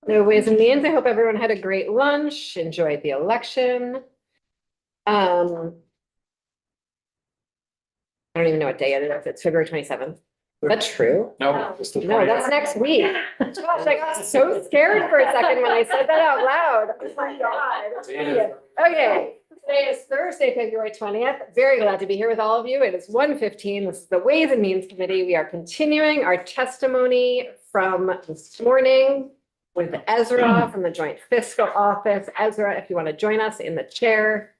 No ways and means. I hope everyone had a great lunch, enjoyed the election. I don't even know what day it is. It's February 27th. Is that true? No, it's the No, that's next week. Gosh, I got so scared for a second when I said that out loud. Oh my God. Okay, today is Thursday, February 20th. Very glad to be here with all of you. It is 1:15. This is the Ways and Means Committee. We are continuing our testimony from this morning with Ezra from the Joint Fiscal Office. Ezra, if you want to join us in the chair.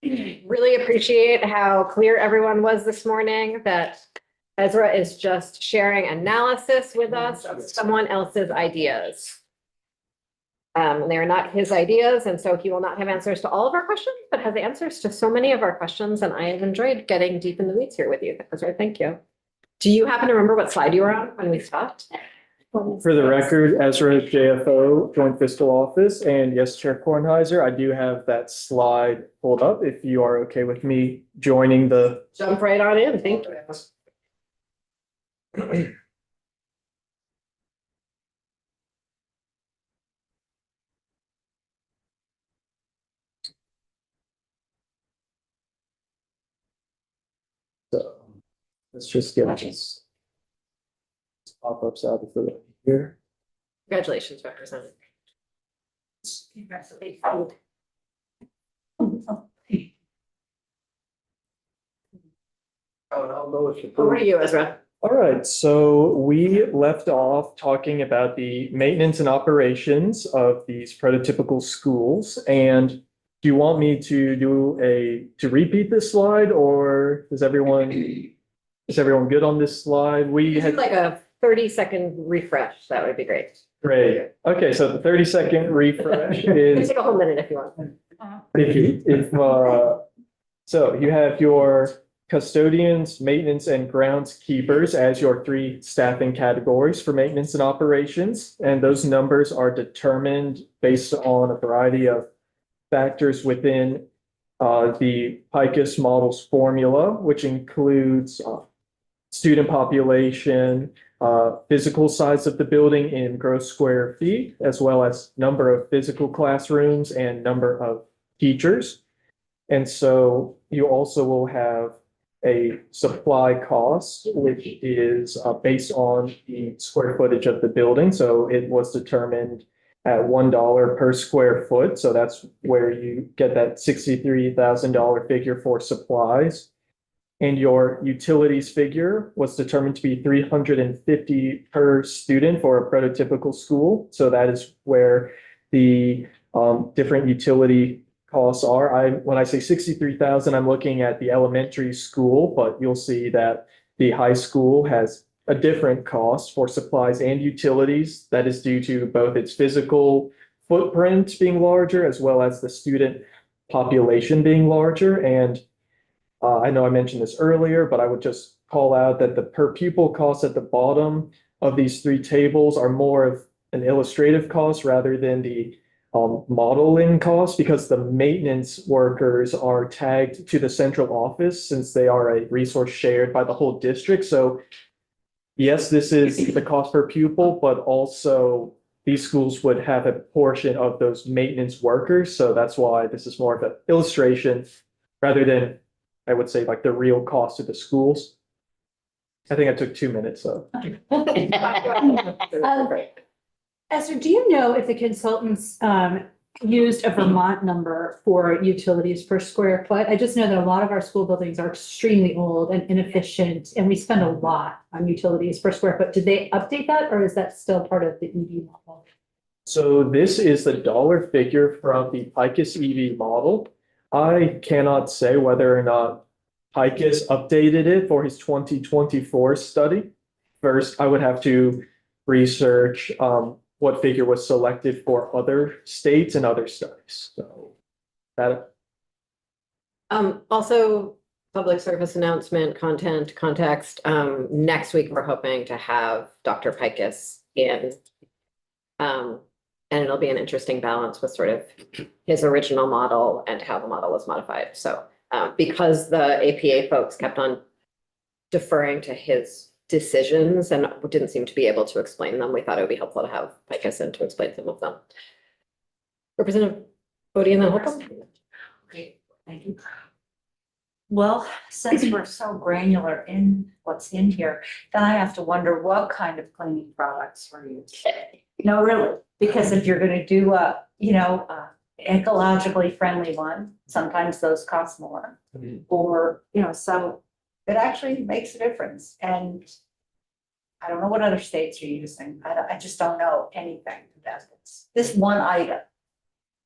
Really appreciate how clear everyone was this morning that Ezra is just sharing analysis with us of someone else's ideas. They are not his ideas, and so he will not have answers to all of our questions, but has answers to so many of our questions, and I have enjoyed getting deep in the weeds here with you. Ezra, thank you. Do you happen to remember what slide you were on when we stopped? For the record, Ezra, JFO, Joint Fiscal Office, and yes, Chair Kornheiser, I do have that slide pulled up if you are okay with me joining the. Jump right on in, thank you. So let's just get this pop-ups out of the way here. Congratulations, Representative. I don't know if Over to you, Ezra. All right, so we left off talking about the maintenance and operations of these prototypical schools. And do you want me to repeat this slide, or is everyone good on this slide? We had Like a 30-second refresh, that would be great. great. Okay, so the 30-second refresh You can is take a whole minute if you want. So you have your custodians, maintenance, and groundskeepers as your three staffing categories for maintenance and operations. And those numbers are determined based on a variety of factors within the PICUS models formula, which includes student population, physical size of the building in gross square feet, as well as number of physical classrooms and number of teachers. And so you also will have a supply cost, which is based on the square footage of the building. So it was determined at $1 per square foot. So that's where you get that $63,000 figure for supplies. And your utilities figure was determined to be $350 per student for a prototypical school. So that is where the different utility costs are. When I say 63,000, I'm looking at the elementary school, but you'll see that the high school has a different cost for supplies and utilities. That is due to both its physical footprint being larger as well as the student population being larger. And I know I mentioned this earlier, but I would just call out that the per pupil costs at the bottom of these three tables are more of an illustrative cost rather than the modeling costs, because the maintenance workers are tagged to the central office since they are a resource shared by the whole district. So yes, this is the cost per pupil, but also these schools would have a portion of those maintenance workers. So that's why this is more of an illustration rather than, I would say, like the real cost of the schools. I think I took 2 minutes, so. Esther, do you know if the consultants used a Vermont number for utilities per square foot? I just know that a lot of our school buildings are extremely old and inefficient, and we spend a lot on utilities per square foot. Did they update that, or is that still part of the EV model? So this is the dollar figure from the PICUS EV model. I cannot say whether or not PICUS updated it for his 2024 study. First, I would have to research what figure was selected for other states and other studies. So that. Also, public service announcement, content, context. Next week, we're hoping to have Dr. Pikus in. And it'll be an interesting balance with sort of his original model and how the model was modified. So because the APA folks kept on deferring to his decisions and didn't seem to be able to explain them. We thought it would be helpful to have Picus in to explain some of them. Representative Bodie and then Holcomb. Great, thank you. Well, since we're so granular in what's in here, then I have to wonder what kind of cleaning products were used. No, really, because if you're gonna do a, ecologically friendly one, sometimes those cost more. Or, so it actually makes a difference. And I don't know what other states are using. I just don't know anything about this one item.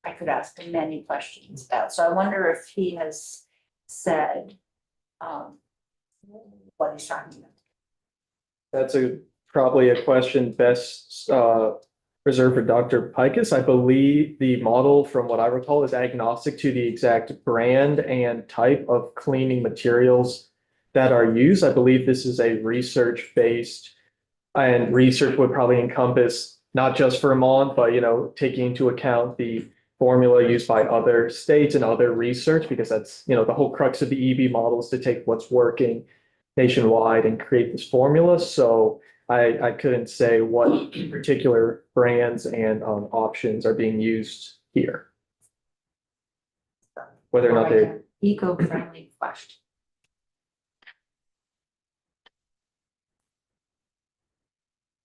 I could ask many questions about. So I wonder if he has said what he's talking about. That's probably a question best reserved for Dr. Picus. I believe the model, from what I recall, is agnostic to the exact brand and type of cleaning materials that are used. I believe this is a research-based, and research would probably encompass not just Vermont, but taking into account the formula used by other states and other research, because that's, the whole crux of the EB model is to take what's working nationwide and create this formula. So I couldn't say what particular brands and options are being used here. Whether or not they. Eco-friendly question.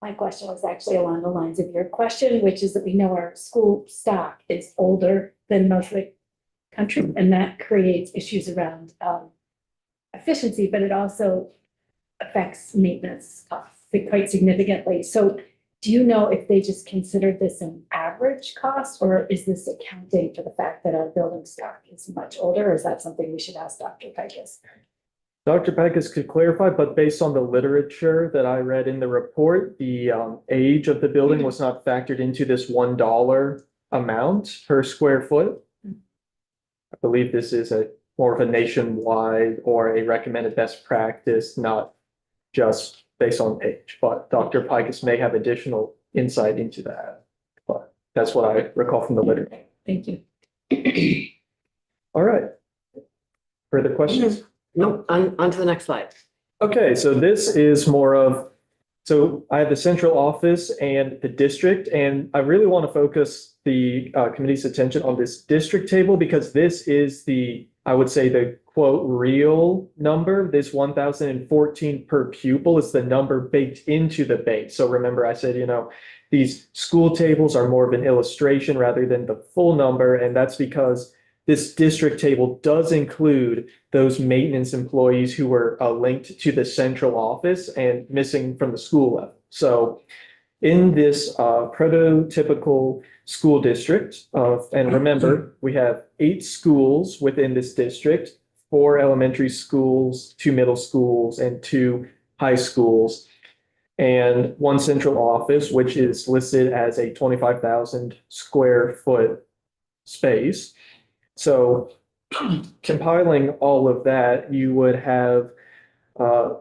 My question was actually along the lines of your question, which is that we know our school stock is older than most of the country, and that creates issues around efficiency, but it also affects maintenance costs quite significantly. So do you know if they just considered this an average cost, or is this accounting for the fact that our building stock is much older, or is that something we should ask Dr. Picus? Dr. Picus could clarify, but based on the literature that I read in the report, the age of the building was not factored into this $1 amount per square foot. I believe this is more of a nationwide or a recommended best practice, not just based on age, but Dr. Picus may have additional insight into that. But that's what I recall from the literature. Thank you. All right. Further questions? Nope, on to the next slide. Okay, so this is more of, so I have the central office and the district, and I really want to focus the committee's attention on this district table, because this is I would say the quote real number. This 1,014 per pupil is the number baked into the base. So remember I said, these school tables are more of an illustration rather than the full number, and that's because this district table does include those maintenance employees who were linked to the central office and missing from the school level. So in this prototypical school district and remember, we have 8 schools within this district, 4 elementary schools, 2 middle schools, and 2 high schools, and 1 central office, which is listed as a 25,000 square foot space. So compiling all of that, you would have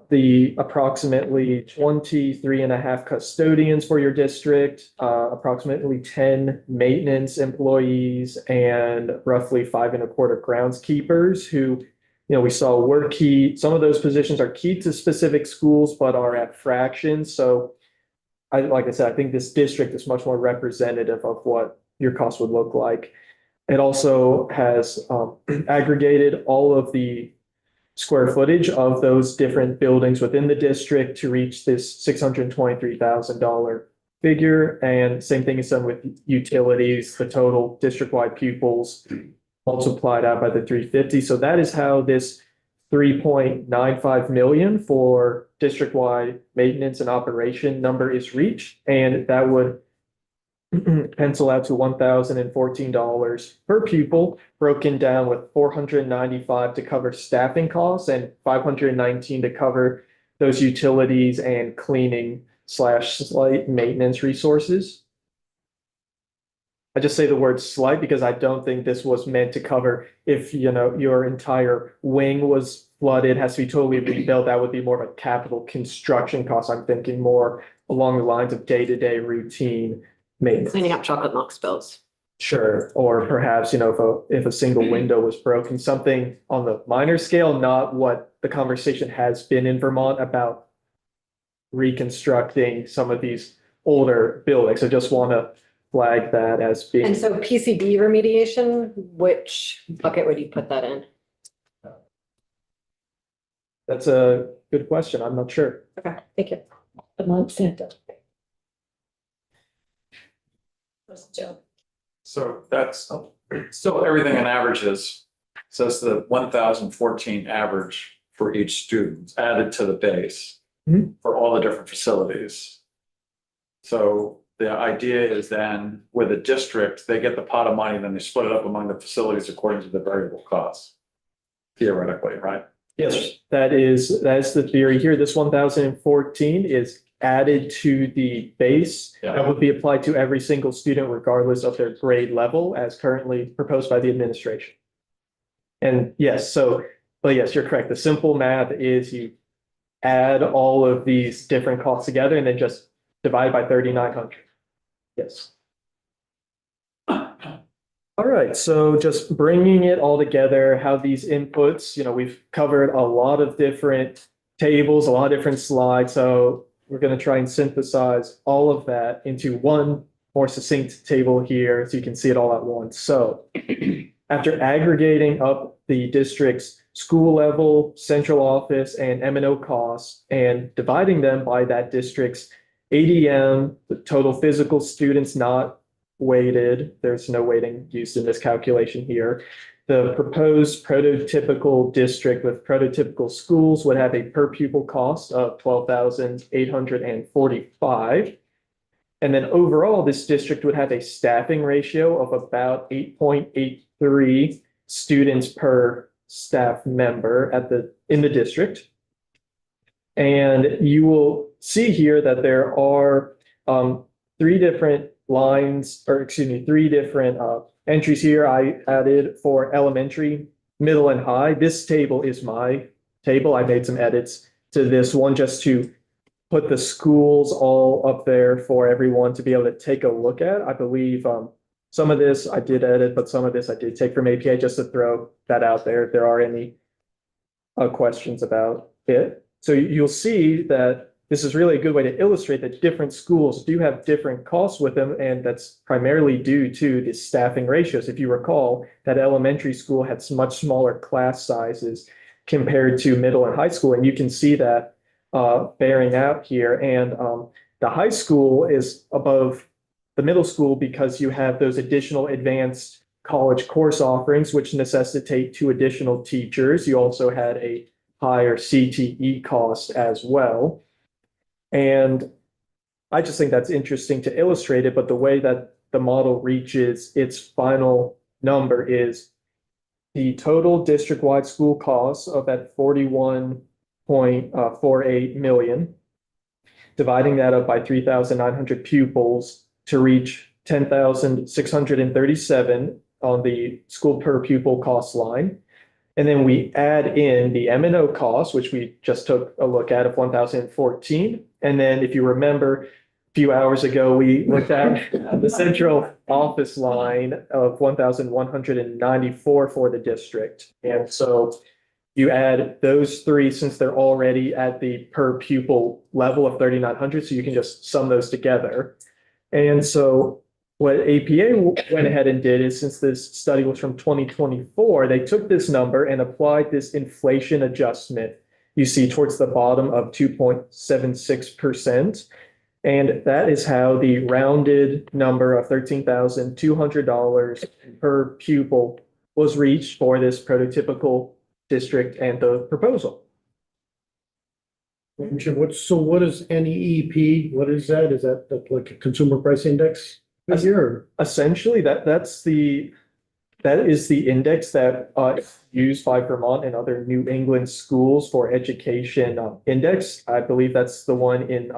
the approximately 23.5 custodians for your district, approximately 10 maintenance employees, and roughly 5.25 groundskeepers who, we saw were key. Some of those positions are key to specific schools, but are at fractions. So like I said, I think this district is much more representative of what your cost would look like. It also has aggregated all of the square footage of those different buildings within the district to reach this $623,000 figure. And same thing is done with utilities, the total district-wide pupils multiplied out by the 350. So that is how this 3.95 million for district-wide maintenance and operation number is reached. And that would pencil out to $1,014 per pupil, broken down with $495 to cover staffing costs and $519 to cover those utilities and cleaning / slight maintenance resources. I just say the word slight because I don't think this was meant to cover if your entire wing was flooded, has to be totally rebuilt. That would be more of a capital construction cost. I'm thinking more along the lines of day-to-day routine maintenance. Cleaning up chocolate milk spills. Sure, or perhaps, if a single window was broken, something on the minor scale, not what the conversation has been in Vermont about reconstructing some of these older buildings. I just want to flag that as being. And so PCB remediation, which bucket would you put that in? That's a good question. I'm not sure. Okay, thank you. The Monsanto. That's a joke. So that's still everything in averages. Says the 1,014 average for each student added to the base Mhm. for all the different facilities. So the idea is then with a district, they get the pot of money, then they split it up among the facilities according to the variable costs. Theoretically, right? Yes, that is the theory here. This 1,014 is added to the base. Yeah. That would be applied to every single student regardless of their grade level as currently proposed by the administration. And yes, but yes, you're correct. The simple math is you add all of these different costs together and then just divide by 3,900. Yes. All right, so just bringing it all together, how these inputs, we've covered a lot of different tables, a lot of different slides. So we're going to try and synthesize all of that into one more succinct table here so you can see it all at once. So after aggregating up the district's school level, central office, and M&O costs and dividing them by that district's ADM, the total physical students not weighted, there's no weighting used in this calculation here. The proposed prototypical district with prototypical schools would have a per pupil cost of $12,845. And then overall, this district would have a staffing ratio of about 8.83 students per staff member in the district. And you will see here that there are three different entries here I added for elementary, middle, and high. This table is my table. I made some edits to this one just to put the schools all up there for everyone to be able to take a look at. I believe some of this I did edit, but some of this I did take from APA just to throw that out there if there are any questions about it. So you'll see that this is really a good way to illustrate that different schools do have different costs with them, and that's primarily due to the staffing ratios. If you recall, that elementary school had much smaller class sizes compared to middle and high school, and you can see that bearing out here. And the high school is above the middle school because you have those additional advanced college course offerings, which necessitate 2 additional teachers. You also had a higher CTE cost as well. And I just think that's interesting to illustrate it, but the way that the model reaches its final number is the total district-wide school costs of that 41.48 million, dividing that up by 3,900 pupils to reach 10,637 on the school per pupil cost line. And then we add in the M&O cost, which we just took a look at of 1,014. And then if you remember, a few hours ago, we looked at the central office line of 1,194 for the district. And so you add those three since they're already at the per pupil level of 3,900. So you can just sum those together. And so what APA went ahead and did is, since this study was from 2024, they took this number and applied this inflation adjustment you see towards the bottom of 2.76%. And that is how the rounded number of $13,200 per pupil was reached for this prototypical district and the proposal. So what is NEEP? What is that? Is that like a consumer price index? Here, Essentially, that is the index that is used by Vermont and other New England schools for education index. I believe that's the one in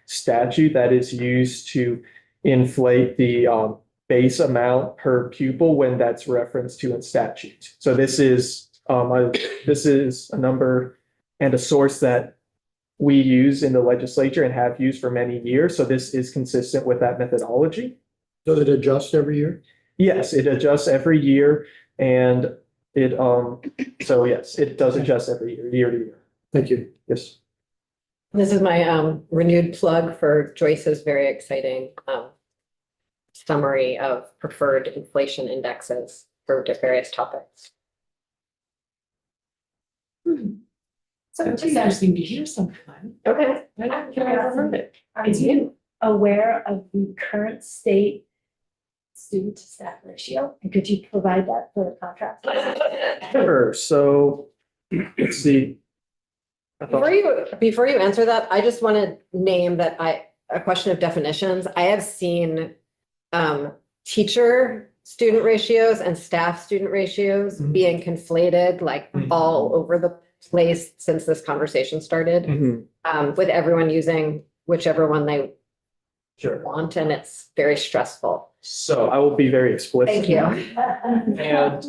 statute that is used to inflate the base amount per pupil when that's referenced to in statute. So this is a number and a source that we use in the legislature and have used for many years. So this is consistent with that methodology. does it adjust every year? Yes, it adjusts every year, and so yes, it does adjust every year, year to year. Thank you. Yes. This is my renewed plug for Joyce's very exciting summary of preferred inflation indexes for various topics. So That's just interesting to hear sometime. Okay. I don't think I've ever heard it. are you aware of the current state student to staff ratio? And could you provide that for the contract? Sure, so, let's see. I thought- Before you answer that, I just want to name that a question of definitions. I have seen teacher student ratios and staff student ratios Mhm. being conflated like Mhm. all over the place since this conversation started, Mhm, with everyone using whichever one they sure. want, and it's very stressful. So I will be very explicit. Thank you. And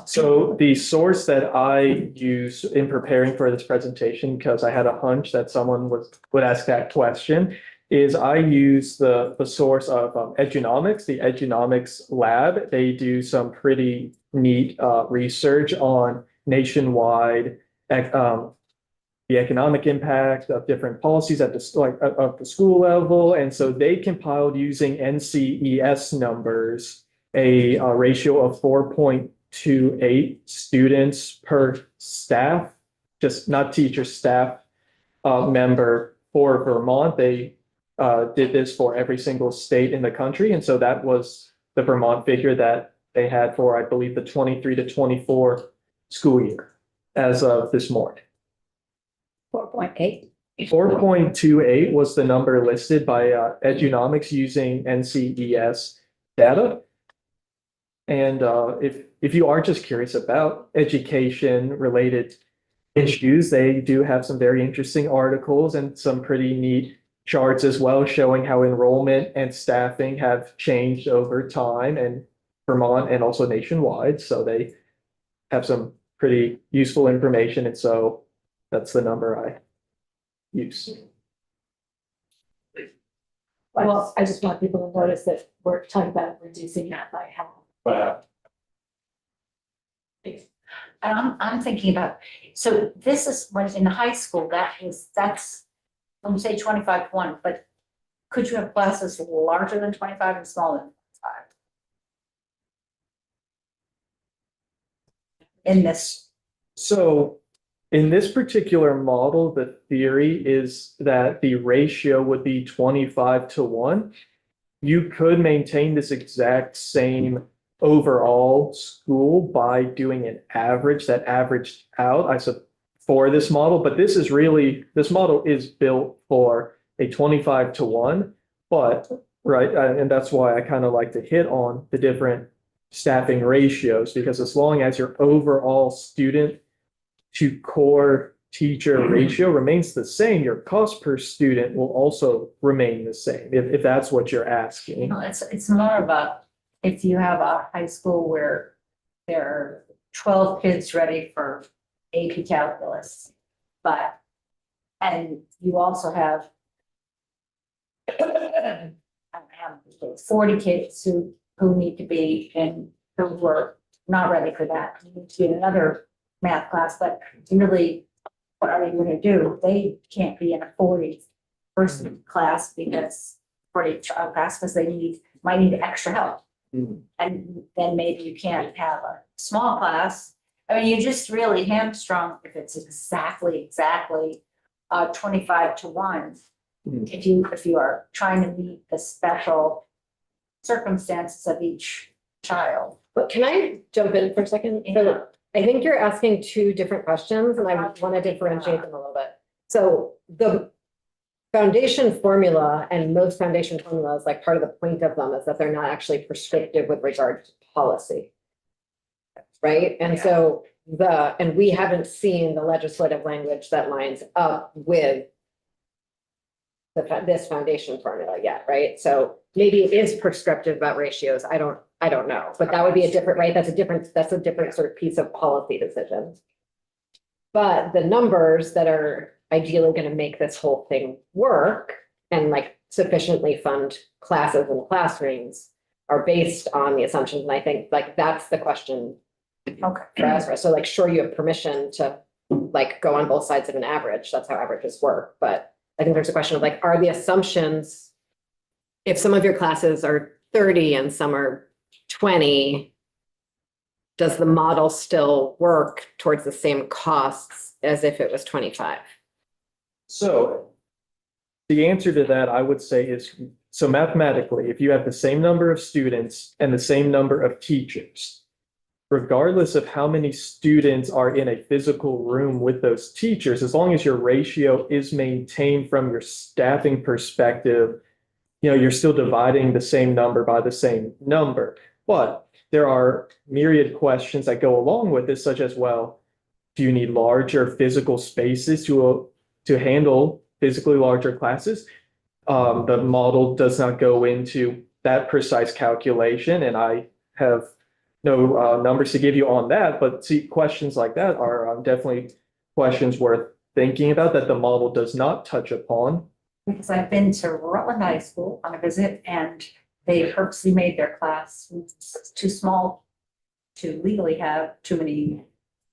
so the source that I use in preparing for this presentation, because I had a hunch that someone would ask that question, is I use the source of Edunomics, the Edunomics Lab. They do some pretty neat research on nationwide the economic impact of different policies at of the school level. And so they compiled using NCES numbers, a ratio of 4.28 students per staff, just not teacher, staff member for Vermont. They did this for every single state in the country. And so that was the Vermont figure that they had for, I believe, the 23 to 24 school year as of this morning. 4.8. 4.28 was the number listed by Edunomics using NCES data. And if you are just curious about education related issues, they do have some very interesting articles and some pretty neat charts as well, showing how enrollment and staffing have changed over time in Vermont and also nationwide. So they have some pretty useful information. And so that's the number I use. Well, I just want people to notice that we're talking about reducing that by half. But And I'm thinking about, so this is when in high school, that's, let me say 25 to 1, but could you have classes larger than 25 and smaller than 25? In this, So in this particular model, the theory is that the ratio would be 25 to 1. You could maintain this exact same overall school by doing an average that averaged out, for this model, but this model is built for a 25 to 1, but right, and that's why I kind of like to hit on the different staffing ratios, because as long as your overall student to core teacher ratio remains the same, your cost per student will also remain the same, if that's what you're asking. it's more of a, if you have a high school where there are 12 kids ready for AP calculus, and you also have 40 kids who need to be who were not ready for that, need to be in another math class, but really, what are they gonna do? They can't be in a 40 person class because 40 child class, because they might need extra help. Mhm. And then maybe you can't have a small class. I mean, you just really hamstrung if it's exactly 25 to 1. Mhm. If you are trying to meet the special circumstances of each child. But can I jump in for a second? Yeah. So I think you're asking two different questions and I want to differentiate them a little bit. So the foundation formula and most foundation formulas, like part of the point of them is that they're not actually prescriptive with regard to policy. Right? And Yeah. so and we haven't seen the legislative language that lines up with this foundation formula yet, right? So maybe it is prescriptive about ratios. I don't know, but that would be a different, right? That's a different sort of piece of policy decision. But the numbers that are ideally going to make this whole thing work and like sufficiently fund classes and classrooms are based on the assumptions. And I think like that's the question Okay. for Ezra. So like, sure, you have permission to like go on both sides of an average. That's how averages work. But I think there's a question of like, are the assumptions, if some of your classes are 30 and some are 20, does the model still work towards the same costs as if it was 25? So the answer to that, I would say, is so mathematically, if you have the same number of students and the same number of teachers, regardless of how many students are in a physical room with those teachers, as long as your ratio is maintained from your staffing perspective, you're still dividing the same number by the same number. But there are myriad questions that go along with this, such as, well, do you need larger physical spaces to handle physically larger classes? The model does not go into that precise calculation, and I have no numbers to give you on that, but see, questions like that are definitely questions worth thinking about that the model does not touch upon. Because I've been to Rutland High School on a visit and they purposely made their class too small to legally have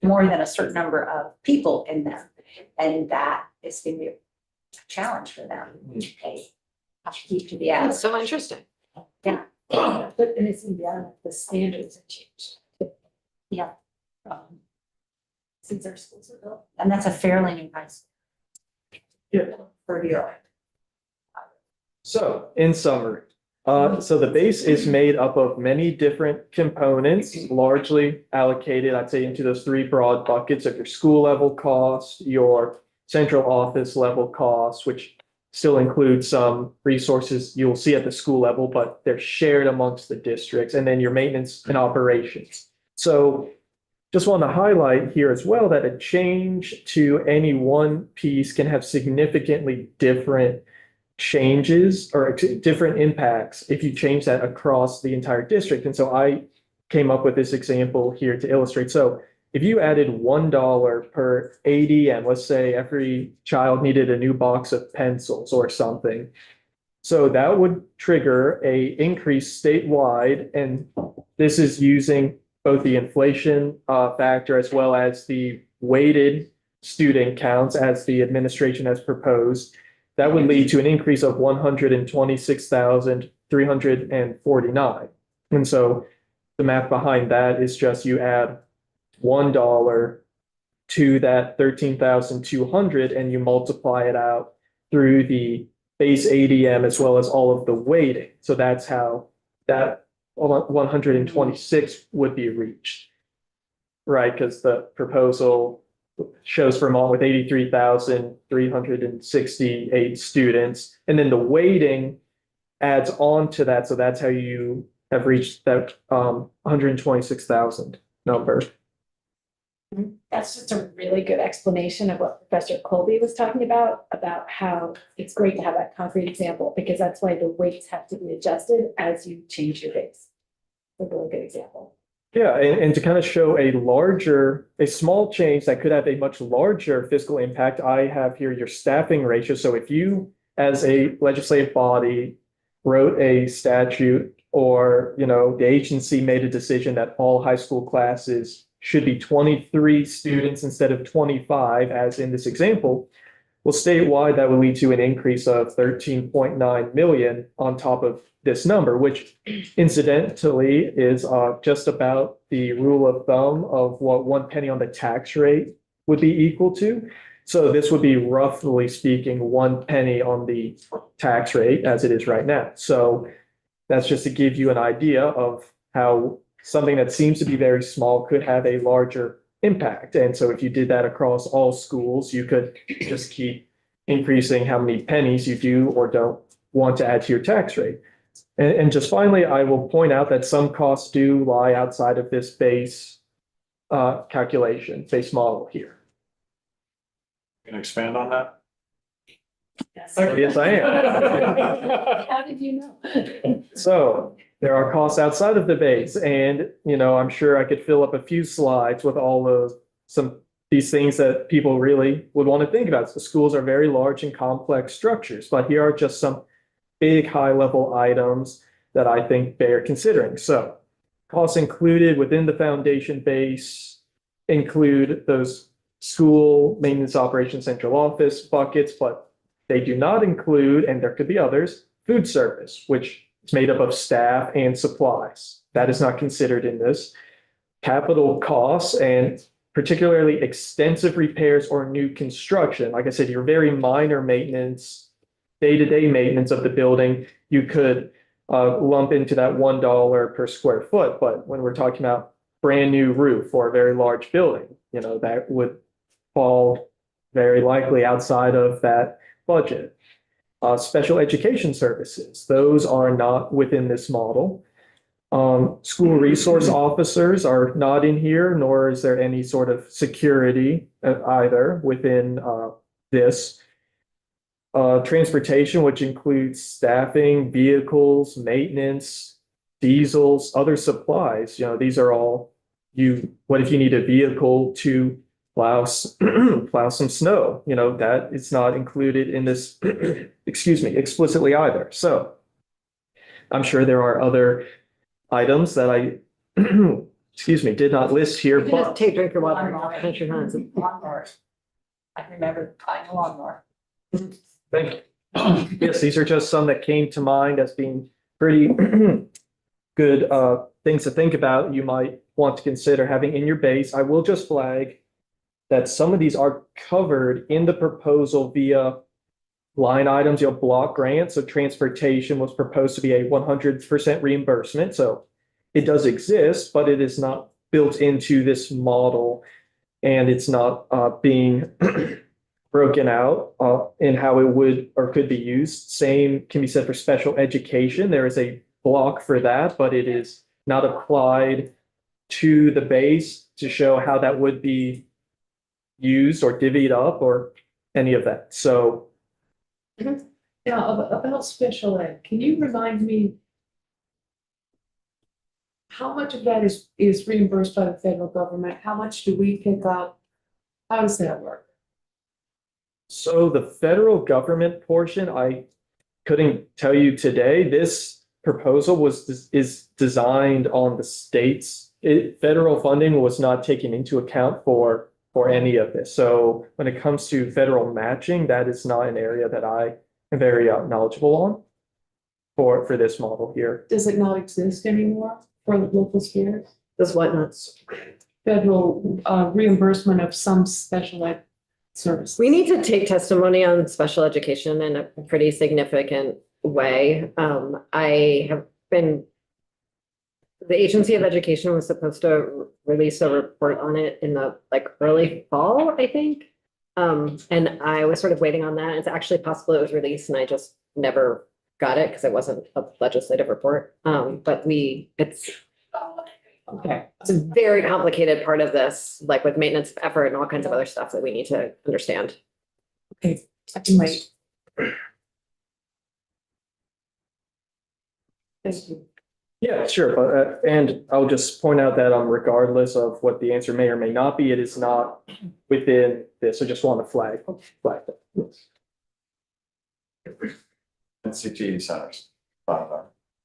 more than a certain number of people in them. And that is going to be a challenge for them. They have to keep to the That's average. so interesting. But, and it's beyond the standards have changed. Yeah. Since our schools are built. And that's a fairly new high school. Yeah. For your. So in summary, so the base is made up of many different components, largely allocated, I'd say, into those three broad buckets of your school level cost, your central office level costs, which still includes some resources you'll see at the school level, but they're shared amongst the districts, and then your maintenance and operations. So just want to highlight here as well that a change to any one piece can have significantly different changes or different impacts if you change that across the entire district. And so I came up with this example here to illustrate. So if you added $1 per ADM, let's say every child needed a new box of pencils or something. So that would trigger a increase statewide. And this is using both the inflation factor as well as the weighted student counts as the administration has proposed. That would lead to an increase of 126,349. And so the math behind that is just you add $1 to that 13,200 and you multiply it out through the base ADM as well as all of the weighting. So that's how that 126 would be reached, right? Because the proposal shows Vermont with 83,368 students. And then the weighting adds on to that. So that's how you have reached that 126,000 number. That's just a really good explanation of what Professor Colby was talking about how it's great to have that concrete example, because that's why the weights have to be adjusted as you change your base. A really good example. Yeah, and to kind of show a small change that could have a much larger fiscal impact, I have here your staffing ratio. So if you, as a legislative body, wrote a statute or, the agency made a decision that all high school classes should be 23 students instead of 25, as in this example, well, statewide, that would lead to an increase of 13.9 million on top of this number, which incidentally is just about the rule of thumb of what 1 penny on the tax rate would be equal to. So this would be, roughly speaking, 1 penny on the tax rate as it is right now. So that's just to give you an idea of how something that seems to be very small could have a larger impact. And so if you did that across all schools, you could just keep increasing how many pennies you do or don't want to add to your tax rate. And just finally, I will point out that some costs do lie outside of this base calculation, base model here. Can you expand on that? Yes, I am. How did you know? So there are costs outside of the base, and I'm sure I could fill up a few slides with all of these things that people really would want to think about. So schools are very large and complex structures, but here are just some big high-level items that I think bear considering. So costs included within the foundation base include those school maintenance operations central office buckets, but they do not include, and there could be others, food service, which is made up of staff and supplies. That is not considered in this. Capital costs and particularly extensive repairs or new construction. Like I said, your very minor maintenance, day-to-day maintenance of the building, you could lump into that $1 per square foot. But when we're talking about brand new roof for a very large building, that would fall very likely outside of that budget. Special education services, those are not within this model. School resource officers are not in here, nor is there any sort of security either within this. Transportation, which includes staffing, vehicles, maintenance, diesels, other supplies. These are all what if you need a vehicle to plow some snow? That is not included in this, excuse me, explicitly either. So I'm sure there are other items that I, excuse me, did not list here, You can just but take, drink your water. Lawnmower. Finish your hands. Lawnmower. I remember buying a lawnmower. thank you. Yes, these are just some that came to mind as being pretty good things to think about. You might want to consider having in your base. I will just flag that some of these are covered in the proposal via line items, block grants. So transportation was proposed to be a 100% reimbursement. So it does exist, but it is not built into this model, and it's not being broken out in how it would or could be used. Same can be said for special education. There is a block for that, but it is not applied to the base to show how that would be used or divvied up or any of that. So Now, about special ed, can you remind me how much of that is reimbursed by the federal government? How much do we pick up? How does that work? So the federal government portion, I couldn't tell you today. This proposal is designed on the states. Federal funding was not taken into account for any of this. So when it comes to federal matching, that is not an area that I am very knowledgeable on for this model here. Does it not exist anymore for the local schools? Does what not? Federal reimbursement of some special ed service. We need to take testimony on special education in a pretty significant way. I have been, the Agency of Education was supposed to release a report on it in the early fall, I think. And I was sort of waiting on that. It's actually possible it was released and I just never got it because it wasn't a legislative report. But it's Okay. a very complicated part of this, with maintenance effort and all kinds of other stuff that we need to understand. Okay, I can wait. Thank you. Yeah, sure. But and I'll just point out that regardless of what the answer may or may not be, it is not within this. I just want to flag that. Yes. And CTE centers.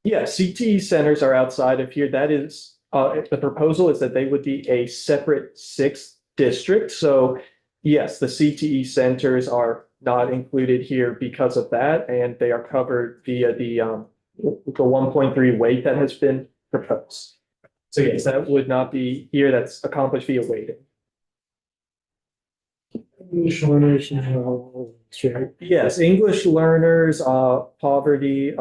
Yeah, CTE centers are outside of here. That is, the proposal is that they would be a separate sixth district. So yes, the CTE centers are not included here because of that, and they are covered via the 1.3 weight that has been proposed. So yes, that would not be here. That's accomplished via weighting. English learners, sure. Yes, English learners, poverty,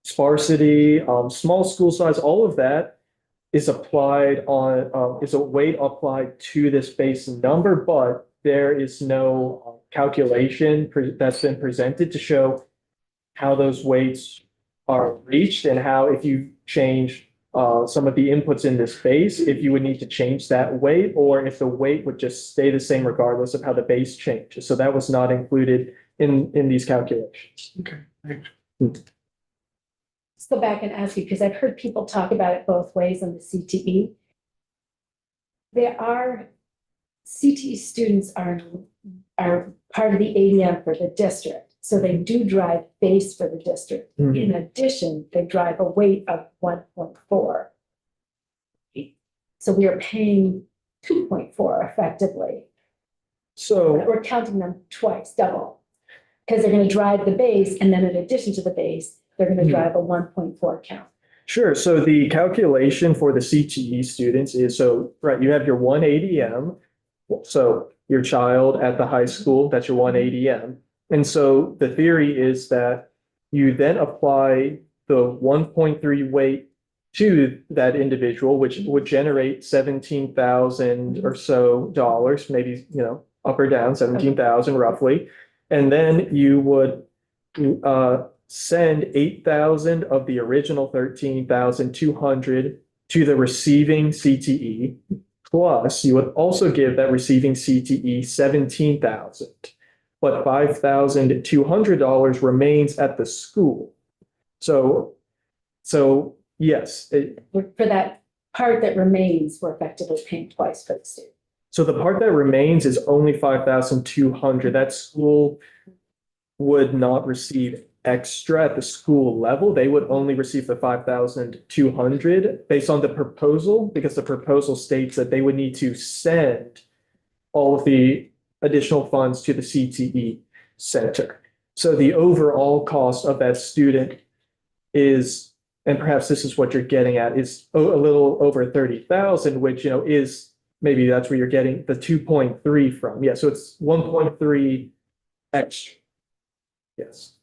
sparsity, small school size, all of that is applied on, is a weight applied to this base number, but there is no calculation that's been presented to show how those weights are reached and how, if you change some of the inputs in this base, if you would need to change that weight, or if the weight would just stay the same regardless of how the base changes. So that was not included in these calculations. Okay, thanks. Let's go back and ask you, because I've heard people talk about it both ways on the CTE. CTE students are part of the ADM for the district. So they do drive base for the district. Mhm. In addition, they drive a weight of 1.4. So we are paying 2.4 effectively So, We're counting them twice, double. Because they're gonna drive the base, and then in addition to the base, they're gonna Hmm. drive a 1.4 count. sure. So the calculation for the CTE students is, so, right, you have your one ADM. So your child at the high school, that's your one ADM. And so the theory is that you then apply the 1.3 weight to that individual, which would generate 17,000 or so dollars, maybe, up or down, 17,000 roughly. And then you would send 8,000 of the original 13,200 to the receiving CTE. Plus, you would also give that receiving CTE 17,000, but $5,200 remains at the school. So yes, For that part that remains, we're effectively paying twice for the student. so the part that remains is only 5,200. That school would not receive extra at the school level. They would only receive the 5,200 based on the proposal, because the proposal states that they would need to send all of the additional funds to the CTE center. So the overall cost of that student is, and perhaps this is what you're getting at, is a little over 30,000, which, is, maybe that's where you're getting the 2.3 from. Yeah, so it's 1.3 extra. Yes.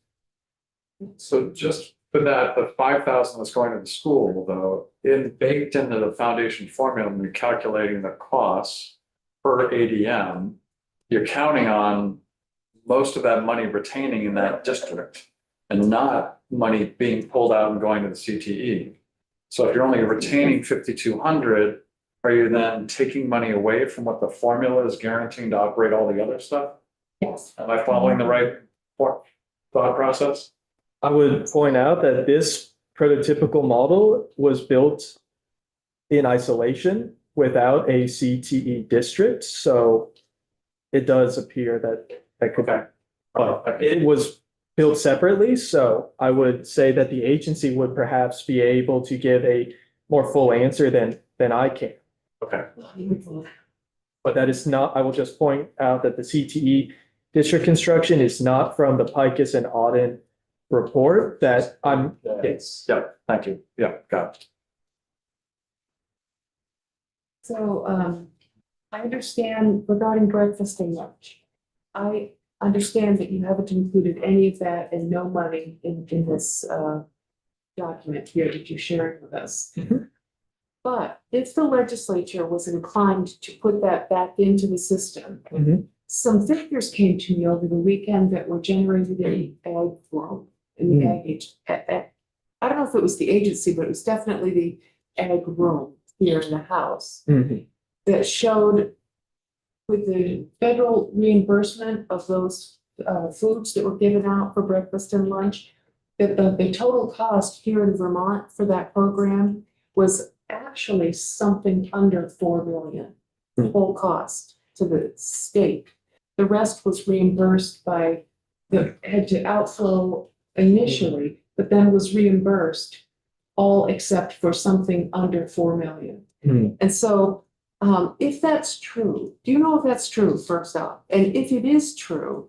So just for that, the 5,000 that's going to the school, though, baked into the foundation formula, when you're calculating the costs per ADM, you're counting on most of that money retaining in that district and not money being pulled out and going to the CTE. So if you're only retaining 5,200, are you then taking money away from what the formula is guaranteeing to operate all the other stuff? Yes. Am I following the right thought process? I would point out that this prototypical model was built in isolation without a CTE district. So it does appear that could, Okay. but it was built separately. So I would say that the agency would perhaps be able to give a more full answer than I can. Okay. But that is not, I will just point out that the CTE district construction is not from the Picus and Auden report that yes. Yeah, thank you. Yeah, got it. So, I understand regarding breakfast and lunch. I understand that you haven't included any of that and no money in this, document here that you're sharing with us. Mhm. But if the legislature was inclined to put that back into the system, Mhm. some figures came to me over the weekend that were generated in ag forum, in the ag, I don't know if it was the agency, but it was definitely the ag room here in the house Mhm. that showed with the federal reimbursement of those foods that were given out for breakfast and lunch, that the total cost here in Vermont for that program was actually something under 4 million. The whole cost to the state. The rest was reimbursed by had to outflow initially, but then was reimbursed all except for something under 4 million. Mhm. And so if that's true, do you know if that's true, first off? And if it is true,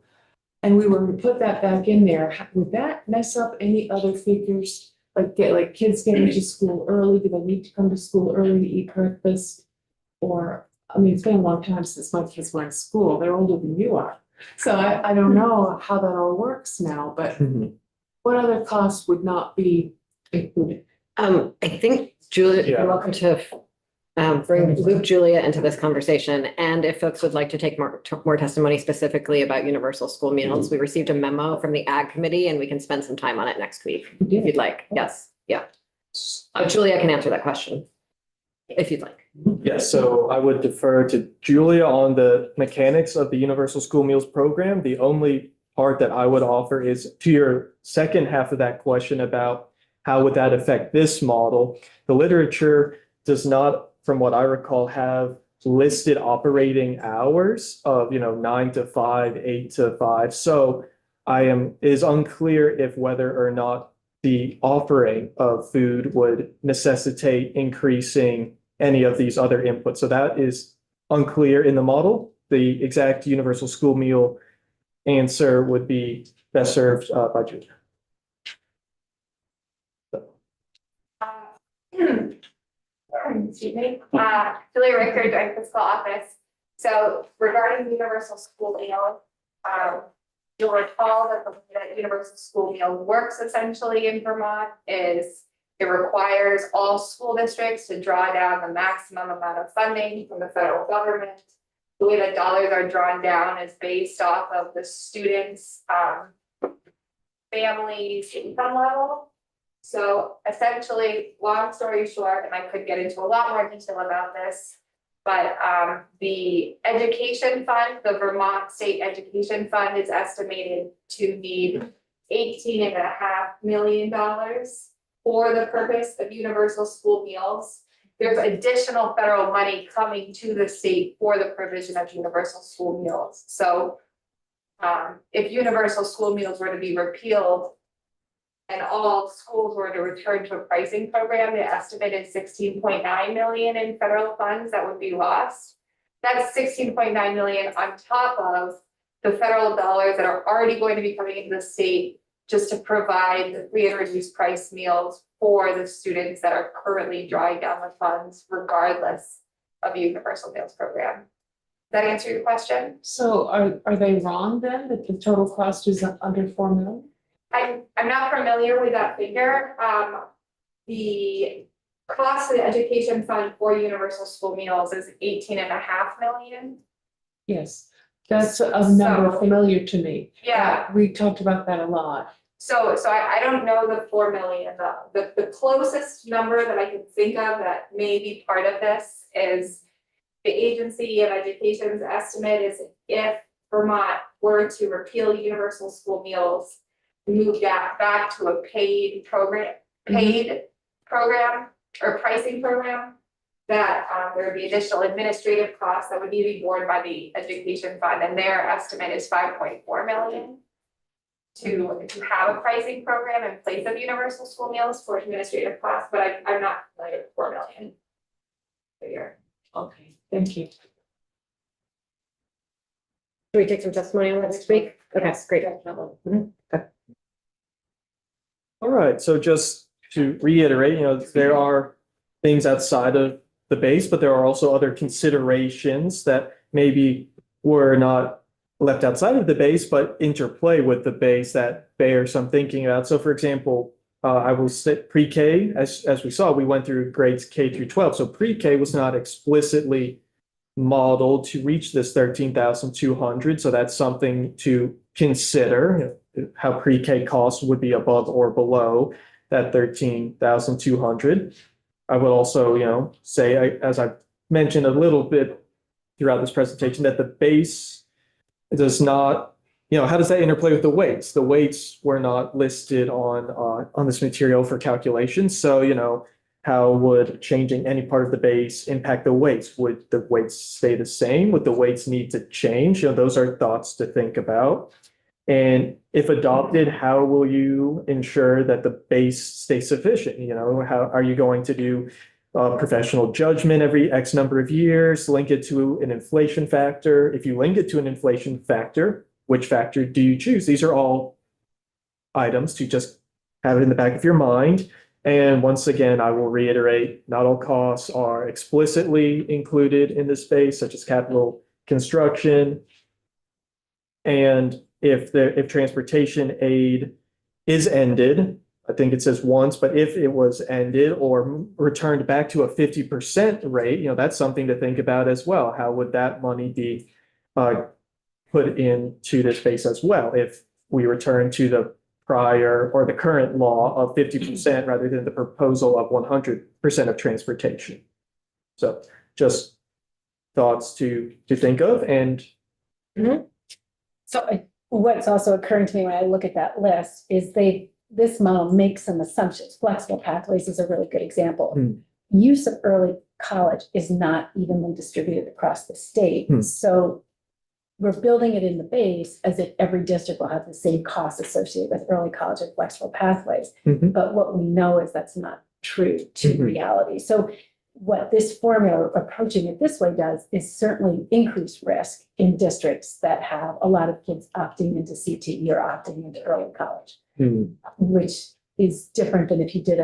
and we were to put that back in there, would that mess up any other figures? Like kids getting to school early, do they need to come to school early to eat breakfast? Or, I mean, it's been a long time since my kids were in school, they're older than you are. So I don't know how that all works now, but Mhm. what other costs would not be included? I think Julia, Yeah. you're welcome to loop Julia into this conversation. And if folks would like to take more testimony specifically about universal school meals, we received a memo from the Ag Committee and we can spend some time on it next week if you'd like. Yes, yeah. Julia can answer that question if you'd like. Yes, so I would defer to Julia on the mechanics of the Universal School Meals Program. The only part that I would offer is to your second half of that question about how would that affect this model. The literature does not, from what I recall, have listed operating hours of, 9 to 5, 8 to 5. So it is unclear if whether or not the offering of food would necessitate increasing any of these other inputs. So that is unclear in the model. the exact universal school meal answer would be best served by Julia. Excuse me, Julia Richter, Joint Fiscal Office. So regarding universal school meal, you'll recall that the way that universal school meal works essentially in Vermont is it requires all school districts to draw down the maximum amount of funding from the federal government. The way that dollars are drawn down is based off of the students' family's income level. So essentially, long story short, and I could get into a lot more detail about this, but the education fund, the Vermont State Education Fund is estimated to need $18.5 million for the purpose of universal school meals. There's additional federal money coming to the state for the provision of universal school meals. So if universal school meals were to be repealed and all schools were to return to a pricing program, the estimated 16.9 million in federal funds that would be lost. That's 16.9 million on top of the federal dollars that are already going to be coming into the state just to provide the free and reduced price meals for the students that are currently drawing down the funds regardless of the universal meals program. Does that answer your question? So are they wrong then, that the total cost is under 4 million? I'm not familiar with that figure. The cost of the education fund for universal school meals is 18.5 million. Yes, that's a number So- familiar to me. Yeah, We talked about that a lot. so I don't know the 4 million, the closest number that I can think of that may be part of this is the Agency of Education's estimate is if Vermont were to repeal universal school meals, move that back to a paid program or pricing program, that there would be additional administrative costs that would need to be borne by the education fund, and their estimate is 5.4 million. To have a pricing program in place of universal school meals for administrative costs, but I'm not familiar with 4 million figure. Okay, thank you. Should we take some testimony on that next week? Okay, great. Mhm. All right, so just to reiterate, there are things outside of the base, but there are also other considerations that maybe were not left outside of the base, but interplay with the base that bear some thinking about. So for example, I will say pre-K, as we saw, we went through grades K through 12. So pre-K was not explicitly modeled to reach this 13,200. So that's something to consider, how pre-K costs would be above or below that 13,200. I would also, say, as I mentioned a little bit throughout this presentation, that the base does not, how does that interplay with the weights? The weights were not listed on this material for calculation. So, how would changing any part of the base impact the weights? Would the weights stay the same? Would the weights need to change? Those are thoughts to think about. And if adopted, how will you ensure that the base stays sufficient? How are you going to do professional judgment every X number of years, link it to an inflation factor? If you link it to an inflation factor, which factor do you choose? These are all items to just have it in the back of your mind. And once again, I will reiterate, not all costs are explicitly included in this base, such as capital construction. And if transportation aid is ended, I think it says once, but if it was ended or returned back to a 50% rate, that's something to think about as well. How would that money be put into this base as well? If we return to the prior or the current law of 50% rather than the proposal of 100% of transportation. So just thoughts to think of. And So what's also occurring to me when I look at that list is this model makes some assumptions. Flexible pathways is a really good example. Use of early college is not evenly distributed across the state. So we're building it in the base as if every district will have the same costs associated with early college and flexible pathways. But what we know is that's not true to reality. So what this formula approaching it this way does is certainly increase risk in districts that have a lot of kids opting into CTE or opting into early college, which is different than if you did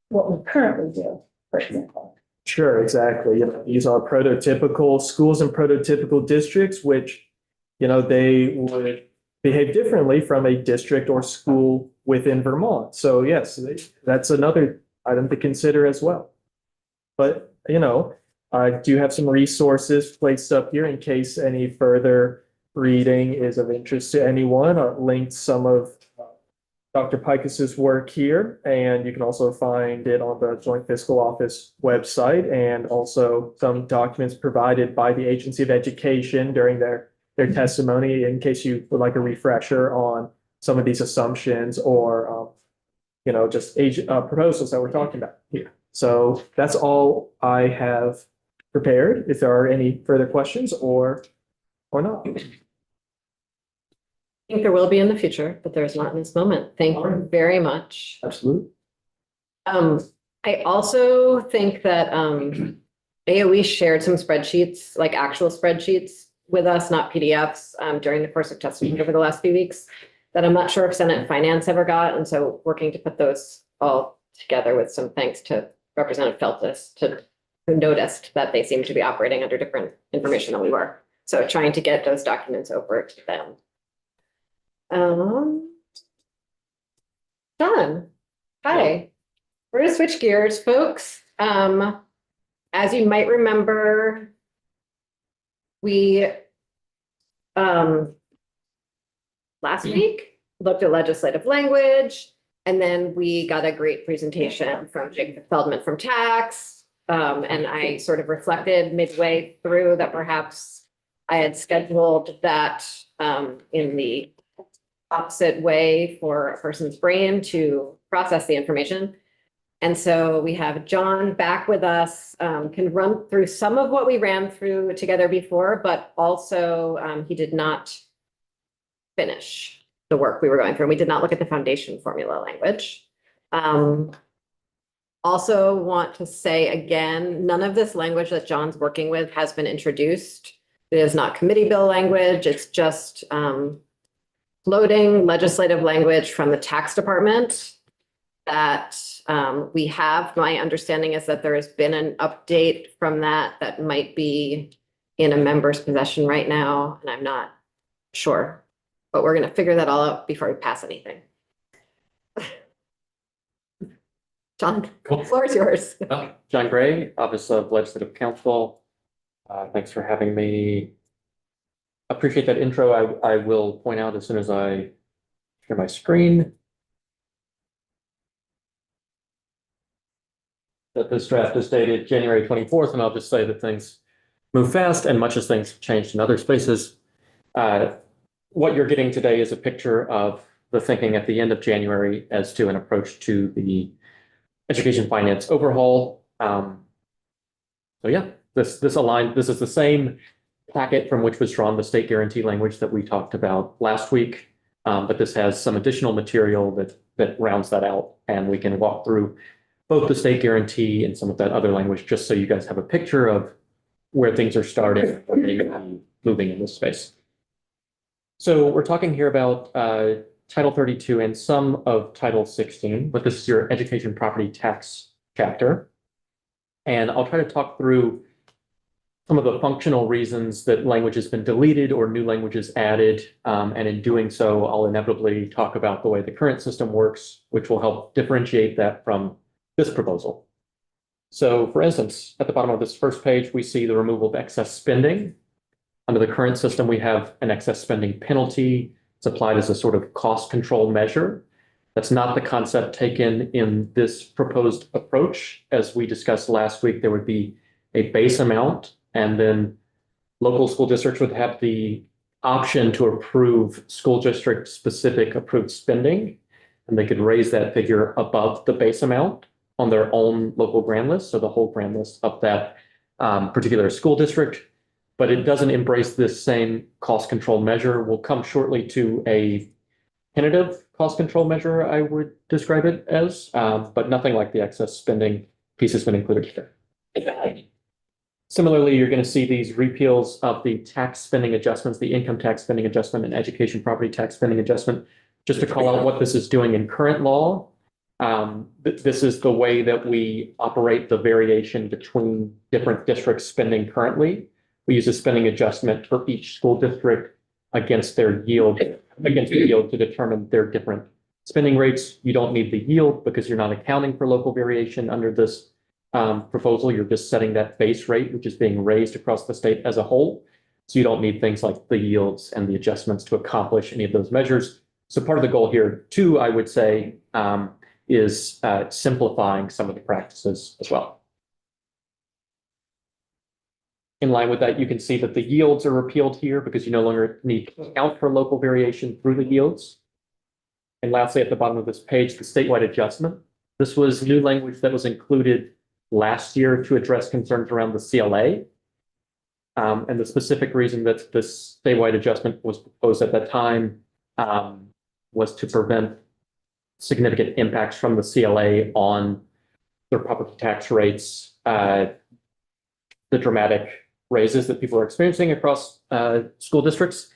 what we currently do, for example. Sure, exactly. These are prototypical schools and prototypical districts, which, they would behave differently from a district or school within Vermont. So yes, that's another item to consider as well. But, I do have some resources placed up here in case any further reading is of interest to anyone. I've linked some of Dr. Picus's work here, and you can also find it on the Joint Fiscal Office website, and also some documents provided by the Agency of Education during their testimony in case you would like a refresher on some of these assumptions or, just proposals that we're talking about here. So that's all I have prepared. If there are any further questions or not. I think there will be in the future, but there's not in this moment. Thank you very much. Absolutely. I also think that AOE shared some spreadsheets, like actual spreadsheets with us, not PDFs, during the course of testimony over the last few weeks that I'm not sure if Senate Finance ever got. And so working to put those all together with some thanks to Representative Feltus who noticed that they seem to be operating under different information than we were. So trying to get those documents over to them. John, hi. We're gonna switch gears, folks. As you might remember, we last week looked at legislative language, and then we got a great presentation from Jacob Feldman from Tax. And I sort of reflected midway through that perhaps I had scheduled that in the opposite way for a person's brain to process the information. And so we have John back with us, can run through some of what we ran through together before, but also he did not finish the work we were going through. We did not look at the foundation formula language. Also want to say again, none of this language that John's working with has been introduced. It is not committee bill language. It's just floating legislative language from the tax department that we have. My understanding is that there has been an update from that might be in a member's possession right now, and I'm not sure. But we're going to figure that all out before we pass anything. John, the floor is yours. John Gray, Office of Legislative Counsel. Thanks for having me. Appreciate that intro. I will point out as soon as I share my screen that this draft is dated January 24th, and I'll just say that things move fast, and much as things have changed in other spaces. What you're getting today is a picture of the thinking at the end of January as to an approach to the education finance overhaul. So yeah, this is the same packet from which was drawn the state guarantee language that we talked about last week. But this has some additional material that rounds that out, and we can walk through both the state guarantee and some of that other language, just so you guys have a picture of where things are starting and moving in this space. So we're talking here about Title 32 and some of Title 16, but this is your education property tax chapter. And I'll try to talk through some of the functional reasons that language has been deleted or new languages added. And in doing so, I'll inevitably talk about the way the current system works, which will help differentiate that from this proposal. So for instance, at the bottom of this first page, we see the removal of excess spending. Under the current system, we have an excess spending penalty. It's applied as a sort of cost control measure. That's not the concept taken in this proposed approach. As we discussed last week, there would be a base amount, and then local school districts would have the option to approve school district specific approved spending, and they could raise that figure above the base amount on their own local grand list, so the whole grand list of that particular school district. But it doesn't embrace this same cost control measure. We'll come shortly to a tentative cost control measure, I would describe it as, but nothing like the excess spending piece has been included here. Similarly, you're going to see these repeals of the tax spending adjustments, the income tax spending adjustment and education property tax spending adjustment. Just to call out what this is doing in current law. This is the way that we operate the variation between different districts spending currently. We use a spending adjustment for each school district against their yield, against the yield to determine their different spending rates. You don't need the yield because you're not accounting for local variation under this proposal. You're just setting that base rate, which is being raised across the state as a whole. So you don't need things like the yields and the adjustments to accomplish any of those measures. So part of the goal here too, I would say, is simplifying some of the practices as well. In line with that, you can see that the yields are repealed here because you no longer need to account for local variation through the yields. And lastly, at the bottom of this page, the statewide adjustment. This was new language that was included last year to address concerns around the CLA. And the specific reason that this statewide adjustment was proposed at that time was to prevent significant impacts from the CLA on their property tax rates, the dramatic raises that people are experiencing across school districts.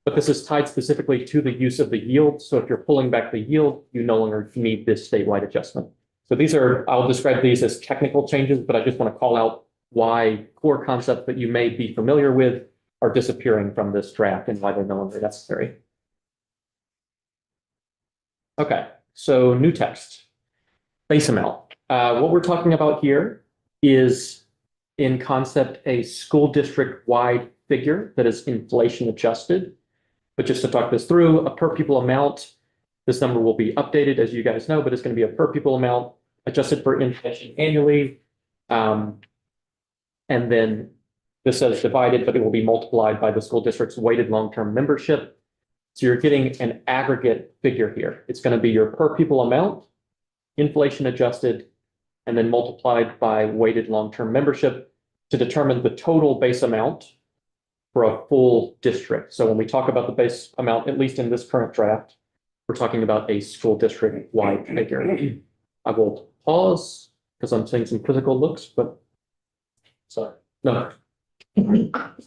But this is tied specifically to the use of the yield. So if you're pulling back the yield, you no longer need this statewide adjustment. So these are, I'll describe these as technical changes, but I just want to call out why core concepts that you may be familiar with are disappearing from this draft and why they're no longer necessary. Okay, so new text, base amount. What we're talking about here is in concept a school district wide figure that is inflation adjusted. But just to talk this through, a per pupil amount, this number will be updated as you guys know, but it's going to be a per pupil amount adjusted for inflation annually. And then this says divided, but it will be multiplied by the school district's weighted long-term membership. So you're getting an aggregate figure here. It's going to be your per pupil amount, inflation adjusted, and then multiplied by weighted long-term membership to determine the total base amount for a full district. So when we talk about the base amount, at least in this current draft, we're talking about a school district wide figure. I will pause because I'm seeing some quizzical looks, but sorry, no.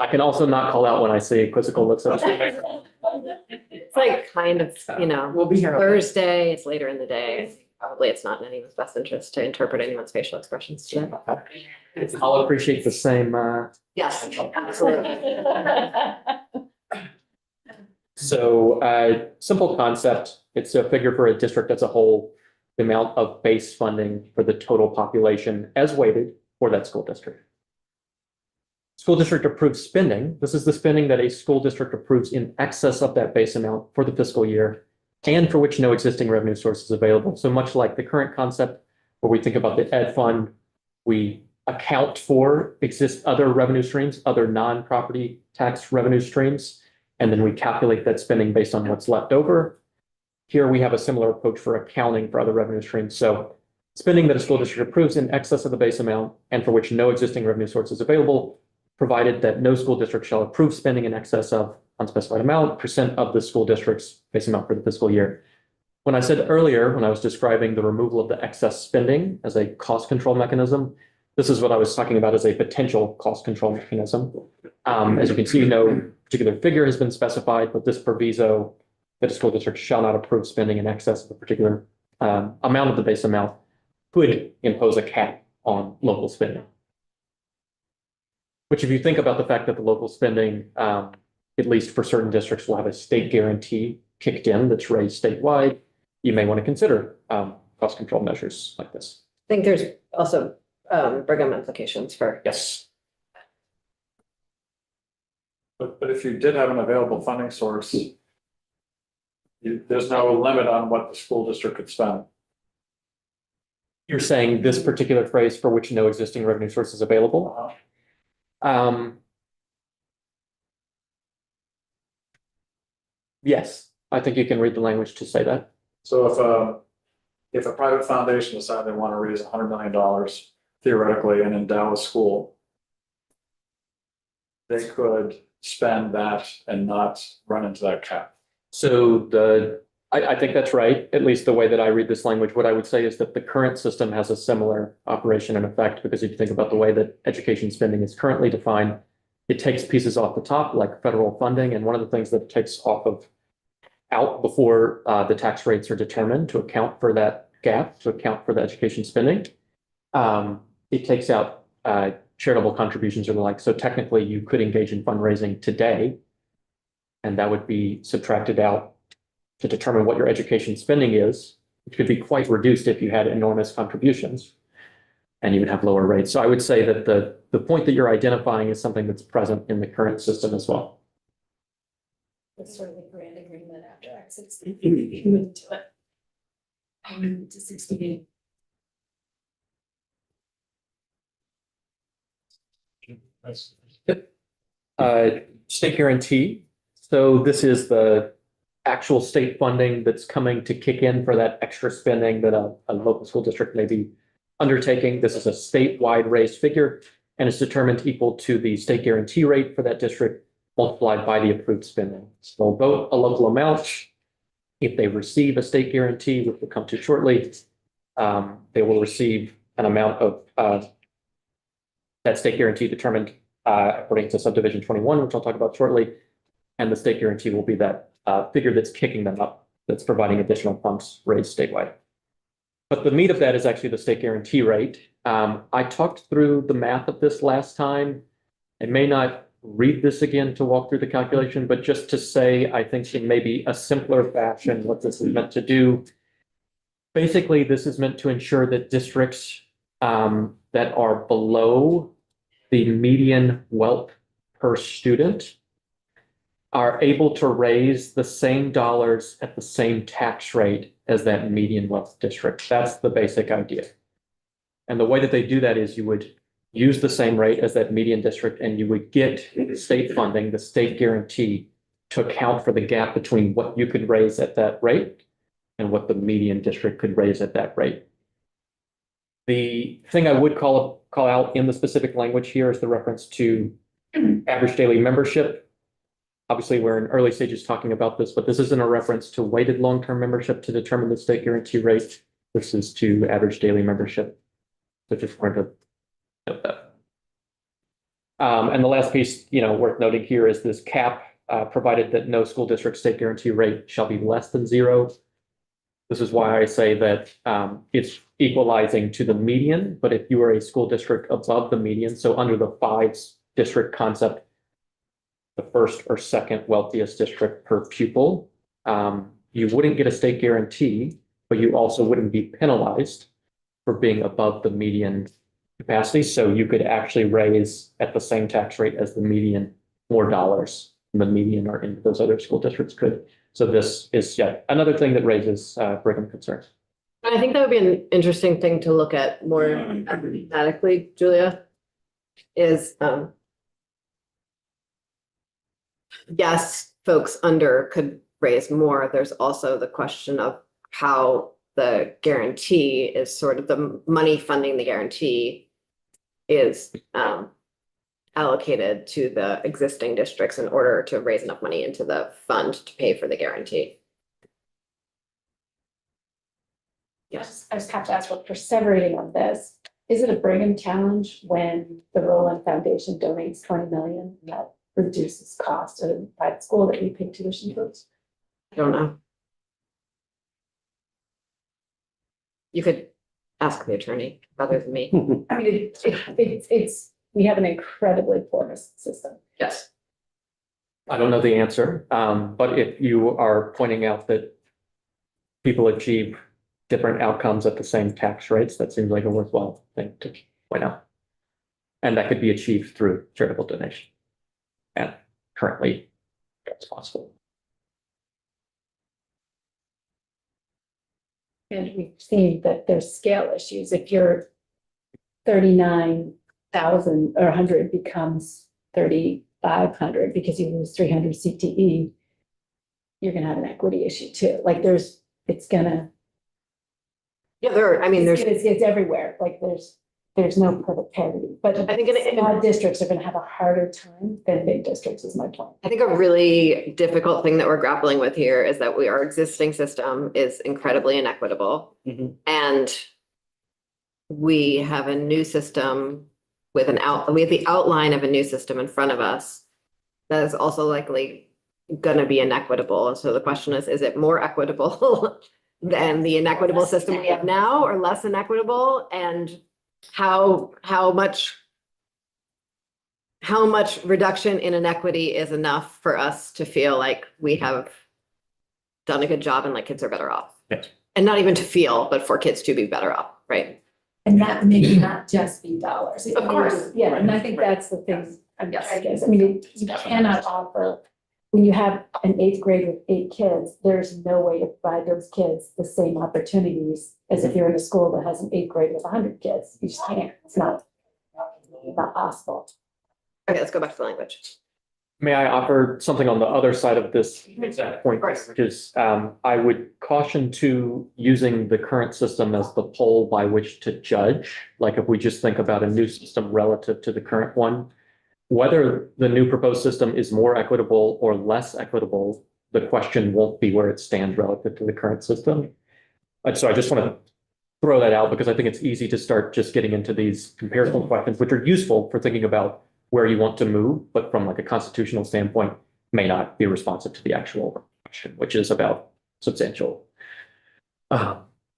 I can also not call out when I see quizzical looks. It's like kind of, you know, We'll be here. Thursday, it's later in the day. Probably it's not in anyone's best interest to interpret anyone's facial expressions today. I'll appreciate the same. Yes, absolutely. So simple concept, it's a figure for a district as a whole, the amount of base funding for the total population as weighted for that school district. School district approved spending. This is the spending that a school district approves in excess of that base amount for the fiscal year and for which no existing revenue source is available. So much like the current concept where we think about the ed fund, we account for other revenue streams, other non-property tax revenue streams, and then we calculate that spending based on what's left over. Here we have a similar approach for accounting for other revenue streams. So spending that a school district approves in excess of the base amount and for which no existing revenue source is available, provided that no school district shall approve spending in excess of unspecified amount, % of the school district's base amount for the fiscal year. When I said earlier, when I was describing the removal of the excess spending as a cost control mechanism, this is what I was talking about as a potential cost control mechanism. As you can see, no particular figure has been specified, but this proviso that a school district shall not approve spending in excess of a particular amount of the base amount could impose a cap on local spending. Which if you think about the fact that the local spending, at least for certain districts, will have a state guarantee kicked in that's raised statewide, you may want to consider cost control measures like this. I think there's also Brigham implications for. Yes. But if you did have an available funding source, there's no limit on what the school district could spend. You're saying this particular phrase for which no existing revenue source is available? Yes, I think you can read the language to say that. So if a private foundation decided they want to raise $100 million theoretically and endow a school, they could spend that and not run into that cap. So the I think that's right, at least the way that I read this language. What I would say is that the current system has a similar operation and effect, because if you think about the way that education spending is currently defined, it takes pieces off the top, like federal funding, and one of the things that it takes out before the tax rates are determined to account for that gap, to account for the education spending. It takes out charitable contributions or the like. So technically, you could engage in fundraising today, and that would be subtracted out to determine what your education spending is, which could be quite reduced if you had enormous contributions, and you would have lower rates. So I would say that the point that you're identifying is something that's present in the current system as well. It's sort of a grand agreement after Act 60. You wouldn't do it. I went to 68. State guarantee. So this is the actual state funding that's coming to kick in for that extra spending that a local school district may be undertaking. This is a statewide raised figure, and it's determined equal to the state guarantee rate for that district multiplied by the approved spending. So they'll vote a local amount. If they receive a state guarantee, which we'll come to shortly, they will receive an amount of that state guarantee determined according to subdivision 21, which I'll talk about shortly. And the state guarantee will be that figure that's kicking them up, that's providing additional funds raised statewide. But the meat of that is actually the state guarantee rate. I talked through the math of this last time. I may not read this again to walk through the calculation, but just to say, I think in maybe a simpler fashion, what this is meant to do. Basically, this is meant to ensure that districts that are below the median wealth per student are able to raise the same dollars at the same tax rate as that median wealth district. That's the basic idea. And the way that they do that is you would use the same rate as that median district, and you would get state funding, the state guarantee, to account for the gap between what you could raise at that rate and what the median district could raise at that rate. The thing I would call out in the specific language here is the reference to average daily membership. Obviously, we're in early stages talking about this, but this isn't a reference to weighted long-term membership to determine the state guarantee rate. This is to average daily membership. So just wanted to note that. And the last piece, worth noting here is this cap, provided that no school district state guarantee rate shall be less than 0. This is why I say that it's equalizing to the median, but if you are a school district above the median, so under the 5 district concept, the first or second wealthiest district per pupil, you wouldn't get a state guarantee, but you also wouldn't be penalized for being above the median capacity. So you could actually raise at the same tax rate as the median more dollars than the median or into those other school districts could. So this is yet another thing that raises Brigham concerns. I think that would be an interesting thing to look at more thematically, Julia, is yes, folks under could raise more. There's also the question of how the guarantee is sort of the money funding the guarantee is allocated to the existing districts in order to raise enough money into the fund to pay for the guarantee. Yes. I just have to ask for perseverating on this. Is it a Brigham challenge when the Roland Foundation donates 20 million that reduces cost of a private school that we pay tuition for? I don't know. You could ask the attorney rather than me. I mean, it's we have an incredibly porous system. Yes. I don't know the answer, but if you are pointing out that people achieve different outcomes at the same tax rates, that seems like a worthwhile thing to point out. And that could be achieved through charitable donation. And currently, that's possible. And we've seen that there's scale issues. If you're 39,000 or 100 becomes 3,500 because you lose 300 CTE, you're gonna have an equity issue too. Like it's Yeah, there are, I mean, there's, it's everywhere. Like there's there's no perfect parity, but I think small districts are gonna have a harder time than big districts is my point. I think a really difficult thing that we're grappling with here is that our existing system is incredibly inequitable. Mhm. And we have a new system we have the outline of a new system in front of us that is also likely gonna be inequitable. And so the question is it more equitable than the inequitable system we have now, or less inequitable? And how much reduction in inequity is enough for us to feel like we have done a good job and like kids are better off? Yes. And not even to feel, but for kids to be better off, right? And that may not just be dollars. Of course. Yeah, and I think that's the thing, Yes. I guess, I mean, you cannot offer, when you have an 8th grade with 8 kids, there's no way to provide those kids the same opportunities as if you're in a school that has an 8th grade with 100 kids. You just can't, it's not possible. Okay, let's go back to the language. May I offer something on the other side of this exact point, Of course. which is, I would caution to using the current system as the pole by which to judge. Like if we just think about a new system relative to the current one, whether the new proposed system is more equitable or less equitable, the question won't be where it stands relative to the current system. And so I just want to throw that out because I think it's easy to start just getting into these comparison questions, which are useful for thinking about where you want to move, but from like a constitutional standpoint, may not be responsive to the actual question, which is about substantial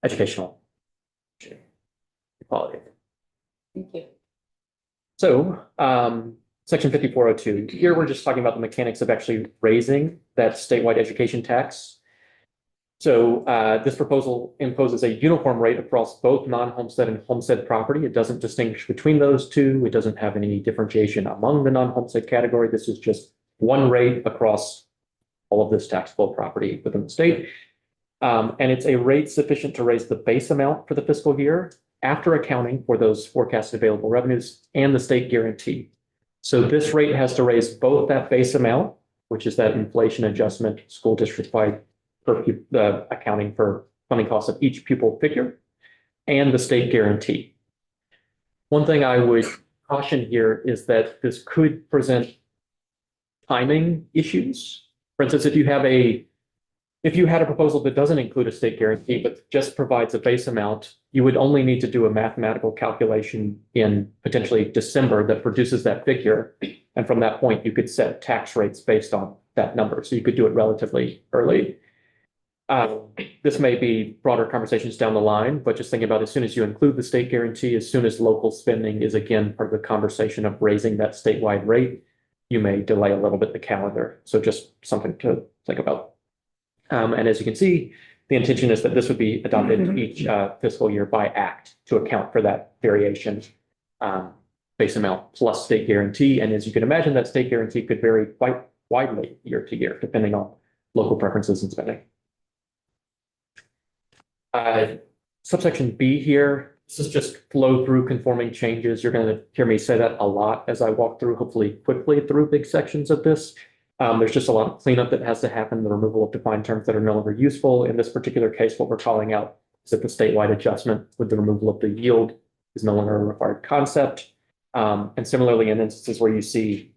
educational equality. Thank you. So, section 5402, here we're just talking about the mechanics of actually raising that statewide education tax. So this proposal imposes a uniform rate across both non-homestead and homestead property. It doesn't distinguish between those two. It doesn't have any differentiation among the non-homestead category. This is just one rate across all of this taxable property within the state. And it's a rate sufficient to raise the base amount for the fiscal year after accounting for those forecasted available revenues and the state guarantee. So this rate has to raise both that base amount, which is that inflation adjustment school district-wide for the accounting for funding costs of each pupil figure, and the state guarantee. One thing I would caution here is that this could present timing issues. For instance, if you had a proposal that doesn't include a state guarantee, but just provides a base amount, you would only need to do a mathematical calculation in potentially December that produces that figure. And from that point, you could set tax rates based on that number. So you could do it relatively early. This may be broader conversations down the line, but just thinking about as soon as you include the state guarantee, as soon as local spending is again part of the conversation of raising that statewide rate, you may delay a little bit the calendar. So just something to think about. And as you can see, the intention is that this would be adopted each fiscal year by act to account for that variation, base amount plus state guarantee. And as you can imagine, that state guarantee could vary quite widely year to year, depending on local preferences and spending. Subsection B here, this is just flow through conforming changes. You're going to hear me say that a lot as I walk through, hopefully quickly through big sections of this. There's just a lot of cleanup that has to happen, the removal of defined terms that are no longer useful. In this particular case, what we're calling out is that the statewide adjustment with the removal of the yield is no longer a required concept. And similarly, in instances where you see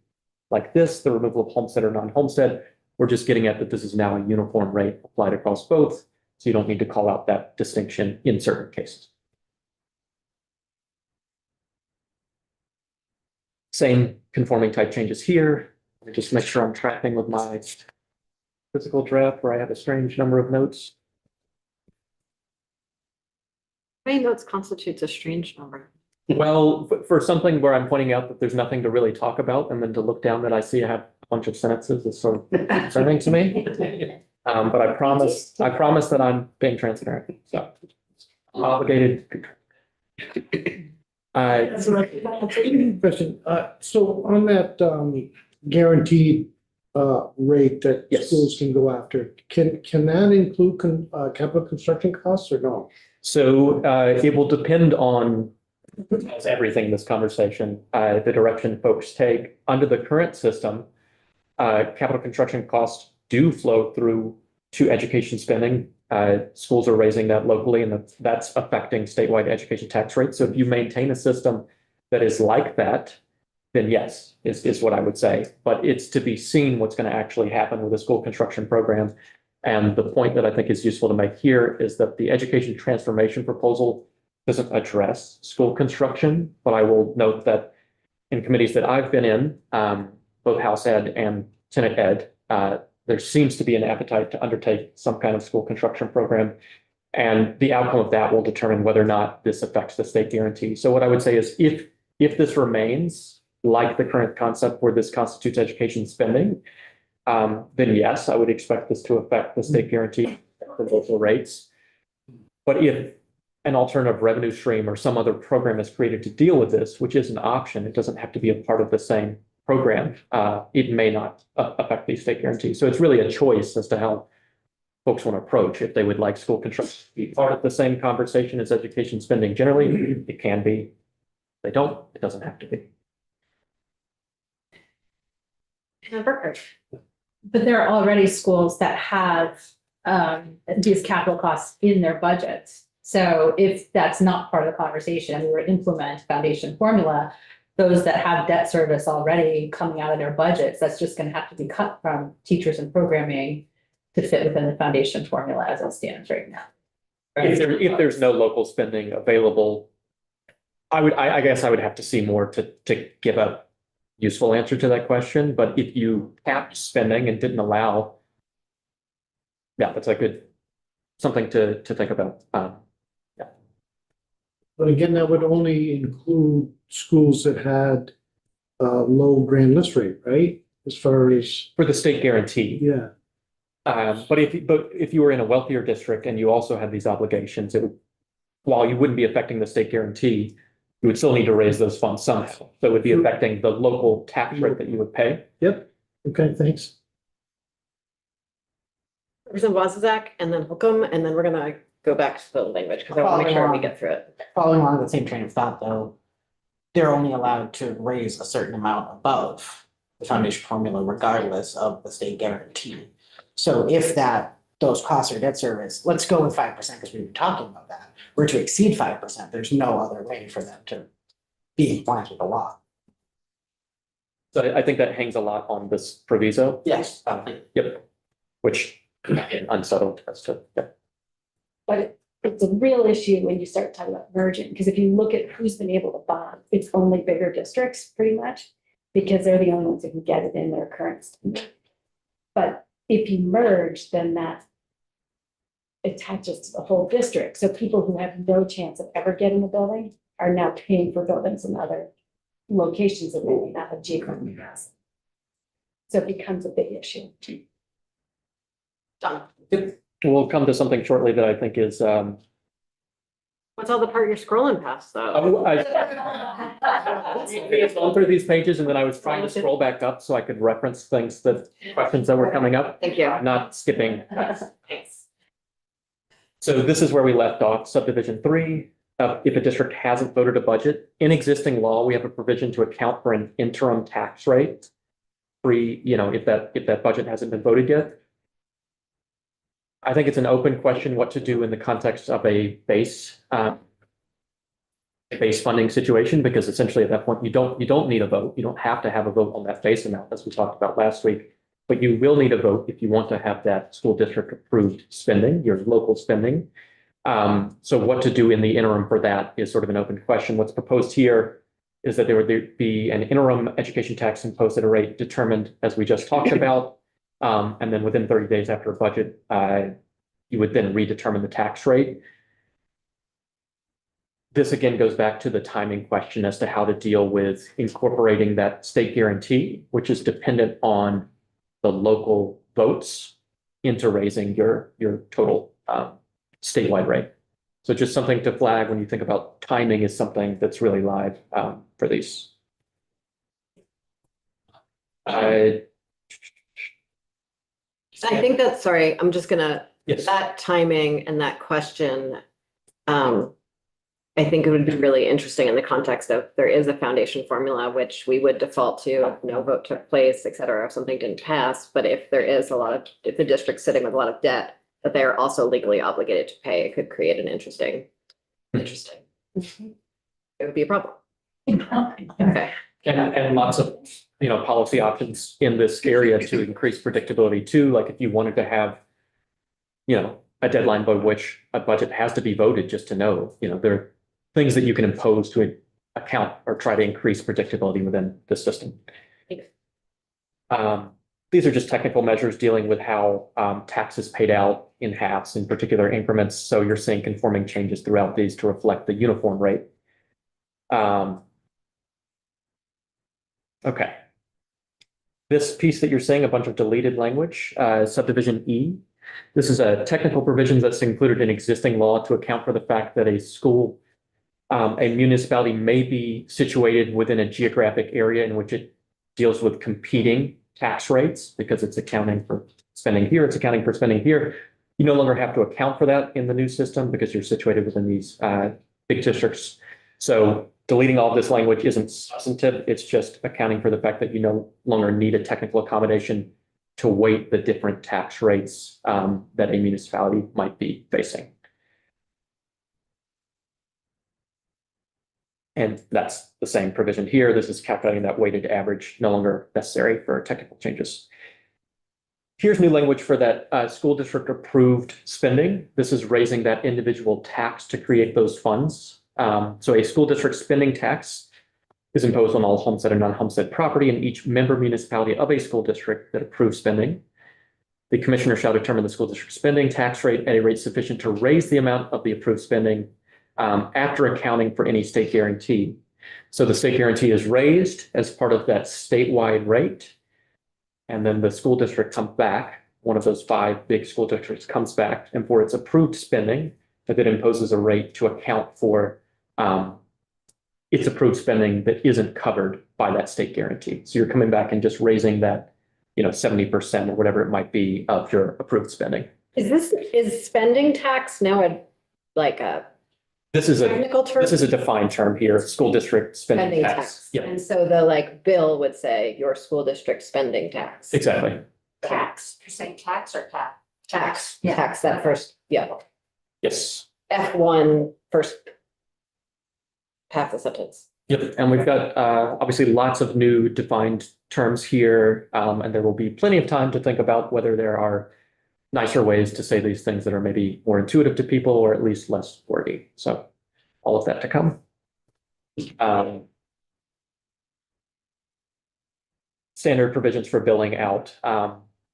like this, the removal of homestead or non-homestead, we're just getting at that this is now a uniform rate applied across both. So you don't need to call out that distinction in certain cases. Same conforming type changes here. Let me just make sure I'm tracking with my physical draft where I have a strange number of notes. How many notes constitutes a strange number? Well, for something where I'm pointing out that there's nothing to really talk about, and then to look down that I see I have a bunch of sentences is sort of concerning to me. But I promise that I'm being transparent. So I'm obligated. Question, so on that guaranteed rate that Yes. schools can go after, can that include capital construction costs or no? So it will depend on, as everything in this conversation, the direction folks take. Under the current system, capital construction costs do flow through to education spending schools are raising that locally, and that's affecting statewide education tax rates. So if you maintain a system that is like that, then yes, is what I would say. But it's to be seen what's going to actually happen with the school construction program. And the point that I think is useful to make here is that the education transformation proposal doesn't address school construction, but I will note that in committees that I've been in, both House Ed and Senate Ed, there seems to be an appetite to undertake some kind of school construction program. And the outcome of that will determine whether or not this affects the state guarantee. So what I would say is if this remains like the current concept where this constitutes education spending, then yes, I would expect this to affect the state guarantee for local rates. But if an alternative revenue stream or some other program is created to deal with this, which is an option, it doesn't have to be a part of the same program, it may not affect these state guarantees. So it's really a choice as to how folks want to approach. If they would like school construction to be part of the same conversation as education spending generally, it can be. If they don't, it doesn't have to be. And Burkhardt. But there are already schools that have these capital costs in their budgets. So if that's not part of the conversation, we were to implement foundation formula, those that have debt service already coming out of their budgets, that's just going to have to be cut from teachers and programming to fit within the foundation formula as it stands right now. If there's no local spending available, I guess I would have to see more to give a useful answer to that question. But if you capped spending and didn't allow, yeah, that's a good something to think about. But again, that would only include schools that had low grand list rate, right? As far as, For the state guarantee. yeah, But if you were in a wealthier district and you also had these obligations, it would, while you wouldn't be affecting the state guarantee, you would still need to raise those funds somehow. So it would be affecting the local tax rate that you would pay. yep, okay, thanks. Representative Wozniak and then Holcomb, and then we're gonna go back to the language because I want to make sure we get through it. Following along the same train of thought, though, they're only allowed to raise a certain amount above the foundation formula regardless of the state guarantee. So if those costs are debt service, let's go with 5% because we were talking about that, were to exceed 5%, there's no other way for them to be in compliance with the law. So I think that hangs a lot on this proviso. Yes. Yep. Which unsettled as to, yeah. But it's a real issue when you start talking about merging, because if you look at who's been able to bond, it's only bigger districts pretty much, because they're the only ones who can get it in their current state. But if you merge, then that attaches to the whole district. So people who have no chance of ever getting a building are now paying for buildings in other locations that they may not have geographic access. So it becomes a big issue. Done. We'll come to something shortly that I think is, What's all the part you're scrolling past though? It's gone through these pages and then I was trying to scroll back up so I could reference things questions that were coming up, Thank you. not skipping. Thanks. So this is where we left off, subdivision 3. If a district hasn't voted a budget, in existing law, we have a provision to account for an interim tax rate. If that budget hasn't been voted yet. I think it's an open question what to do in the context of a base funding situation, because essentially at that point, you don't need a vote. You don't have to have a vote on that base amount, as we talked about last week. But you will need a vote if you want to have that school district approved spending, your local spending. So what to do in the interim for that is sort of an open question. What's proposed here is that there would be an interim education tax imposed at a rate determined, as we just talked about. And then within 30 days after a budget, you would then redetermine the tax rate. This again goes back to the timing question as to how to deal with incorporating that state guarantee, which is dependent on the local votes into raising your total statewide rate. So just something to flag when you think about timing is something that's really live for these. I think that's, sorry, I'm just gonna, Yes. that timing and that question, I think it would be really interesting in the context of there is a foundation formula, which we would default to if no vote took place, et cetera, if something didn't pass. But if there is if the district's sitting with a lot of debt that they're also legally obligated to pay, it could create an interesting. It would be a problem. Okay. And lots of, policy options in this area to increase predictability too, like if you wanted to have, a deadline by which a budget has to be voted just to know, there are things that you can impose to account or try to increase predictability within the system. These are just technical measures dealing with how taxes paid out in halves, in particular increments. So you're seeing conforming changes throughout these to reflect the uniform rate. Okay. This piece that you're seeing, a bunch of deleted language, subdivision E. This is a technical provision that's included in existing law to account for the fact that a school, a municipality may be situated within a geographic area in which it deals with competing tax rates because it's accounting for spending here, it's accounting for spending here. You no longer have to account for that in the new system because you're situated within these big districts. So deleting all of this language isn't substantive. It's just accounting for the fact that you no longer need a technical accommodation to weight the different tax rates that a municipality might be facing. And that's the same provision here. This is calculating that weighted average, no longer necessary for technical changes. Here's new language for that school district approved spending. This is raising that individual tax to create those funds. So a school district spending tax is imposed on all homestead and non-homestead property in each member municipality of a school district that approves spending. The commissioner shall determine the school district spending tax rate at a rate sufficient to raise the amount of the approved spending after accounting for any state guarantee. So the state guarantee is raised as part of that statewide rate. And then the school district comes back, one of those 5 big school districts comes back, and for its approved spending, that it imposes a rate to account for its approved spending that isn't covered by that state guarantee. So you're coming back and just raising that, 70% or whatever it might be of your approved spending. Is spending tax now This is technical term? This is a defined term here, school district spending tax. Yeah, And so the bill would say your school district spending tax. exactly. Tax, You're saying tax or cap? tax, Yeah. tax, that first, yeah, Yes. F1 first half the sentence. Yep, and we've got obviously lots of new defined terms here, and there will be plenty of time to think about whether there are nicer ways to say these things that are maybe more intuitive to people or at least less wordy. So all of that to come. Standard provisions for billing out,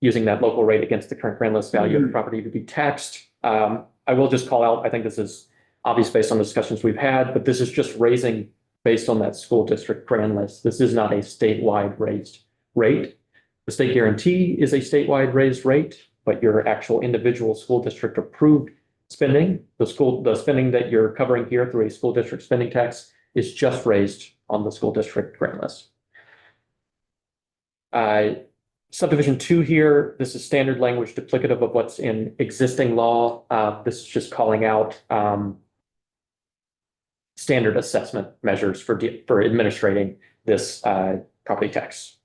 using that local rate against the current grand list value of the property to be taxed. I will just call out, I think this is obvious based on the discussions we've had, but this is just raising based on that school district grand list. This is not a statewide raised rate. The state guarantee is a statewide raised rate, but your actual individual school district approved spending, the spending that you're covering here through a school district spending tax is just raised on the school district grand list. Subdivision 2 here, this is standard language duplicative of what's in existing law. This is just calling out standard assessment measures for administrating this property tax.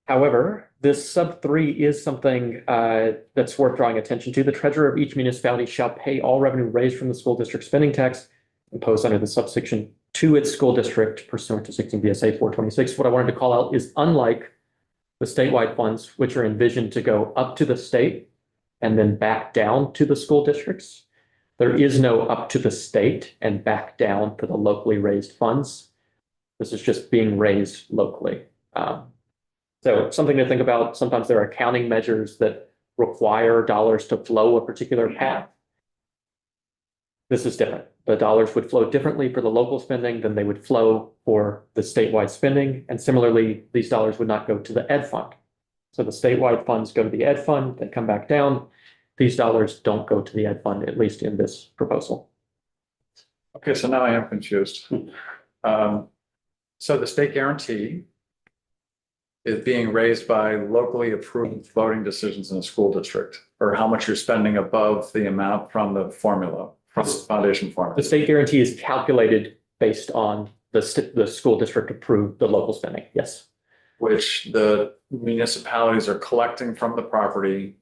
However, this sub 3 is something that's worth drawing attention to. The treasurer of each municipality shall pay all revenue raised from the school district spending tax imposed under the subsection to its school district pursuant to 16 VSA 426. What I wanted to call out is unlike the statewide funds, which are envisioned to go up to the state and then back down to the school districts, there is no up to the state and back down to the locally raised funds. This is just being raised locally. So something to think about. Sometimes there are accounting measures that require dollars to flow a particular path. This is different. The dollars would flow differently for the local spending than they would flow for the statewide spending. And similarly, these dollars would not go to the ed fund. So the statewide funds go to the ed fund, then come back down. These dollars don't go to the ed fund, at least in this proposal. Okay, so now I am confused. So the state guarantee is being raised by locally approved voting decisions in a school district, or how much you're spending above the amount from the formula, from the foundation formula. The state guarantee is calculated based on the school district approved the local spending, yes. Which the municipalities are collecting from the property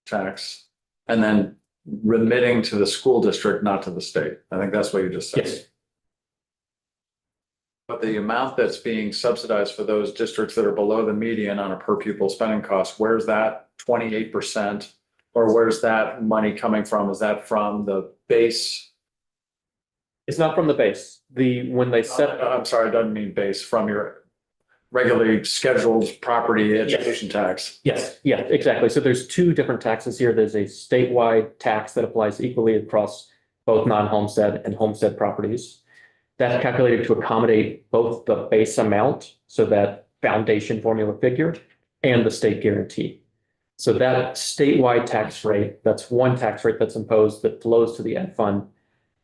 tax and then remitting to the school district, not to the state. I think that's what you just said. Yes. But the amount that's being subsidized for those districts that are below the median on a per pupil spending cost, where's that 28%? Or where's that money coming from? Is that from the base? It's not from the base. When they set. I'm sorry, I don't mean base, from your regularly scheduled property education tax. Yes, yeah, exactly. So there's two different taxes here. There's a statewide tax that applies equally across both non-homestead and homestead properties. That's calculated to accommodate both the base amount, so that foundation formula figure, and the state guarantee. So that statewide tax rate, that's one tax rate that's imposed that flows to the ed fund.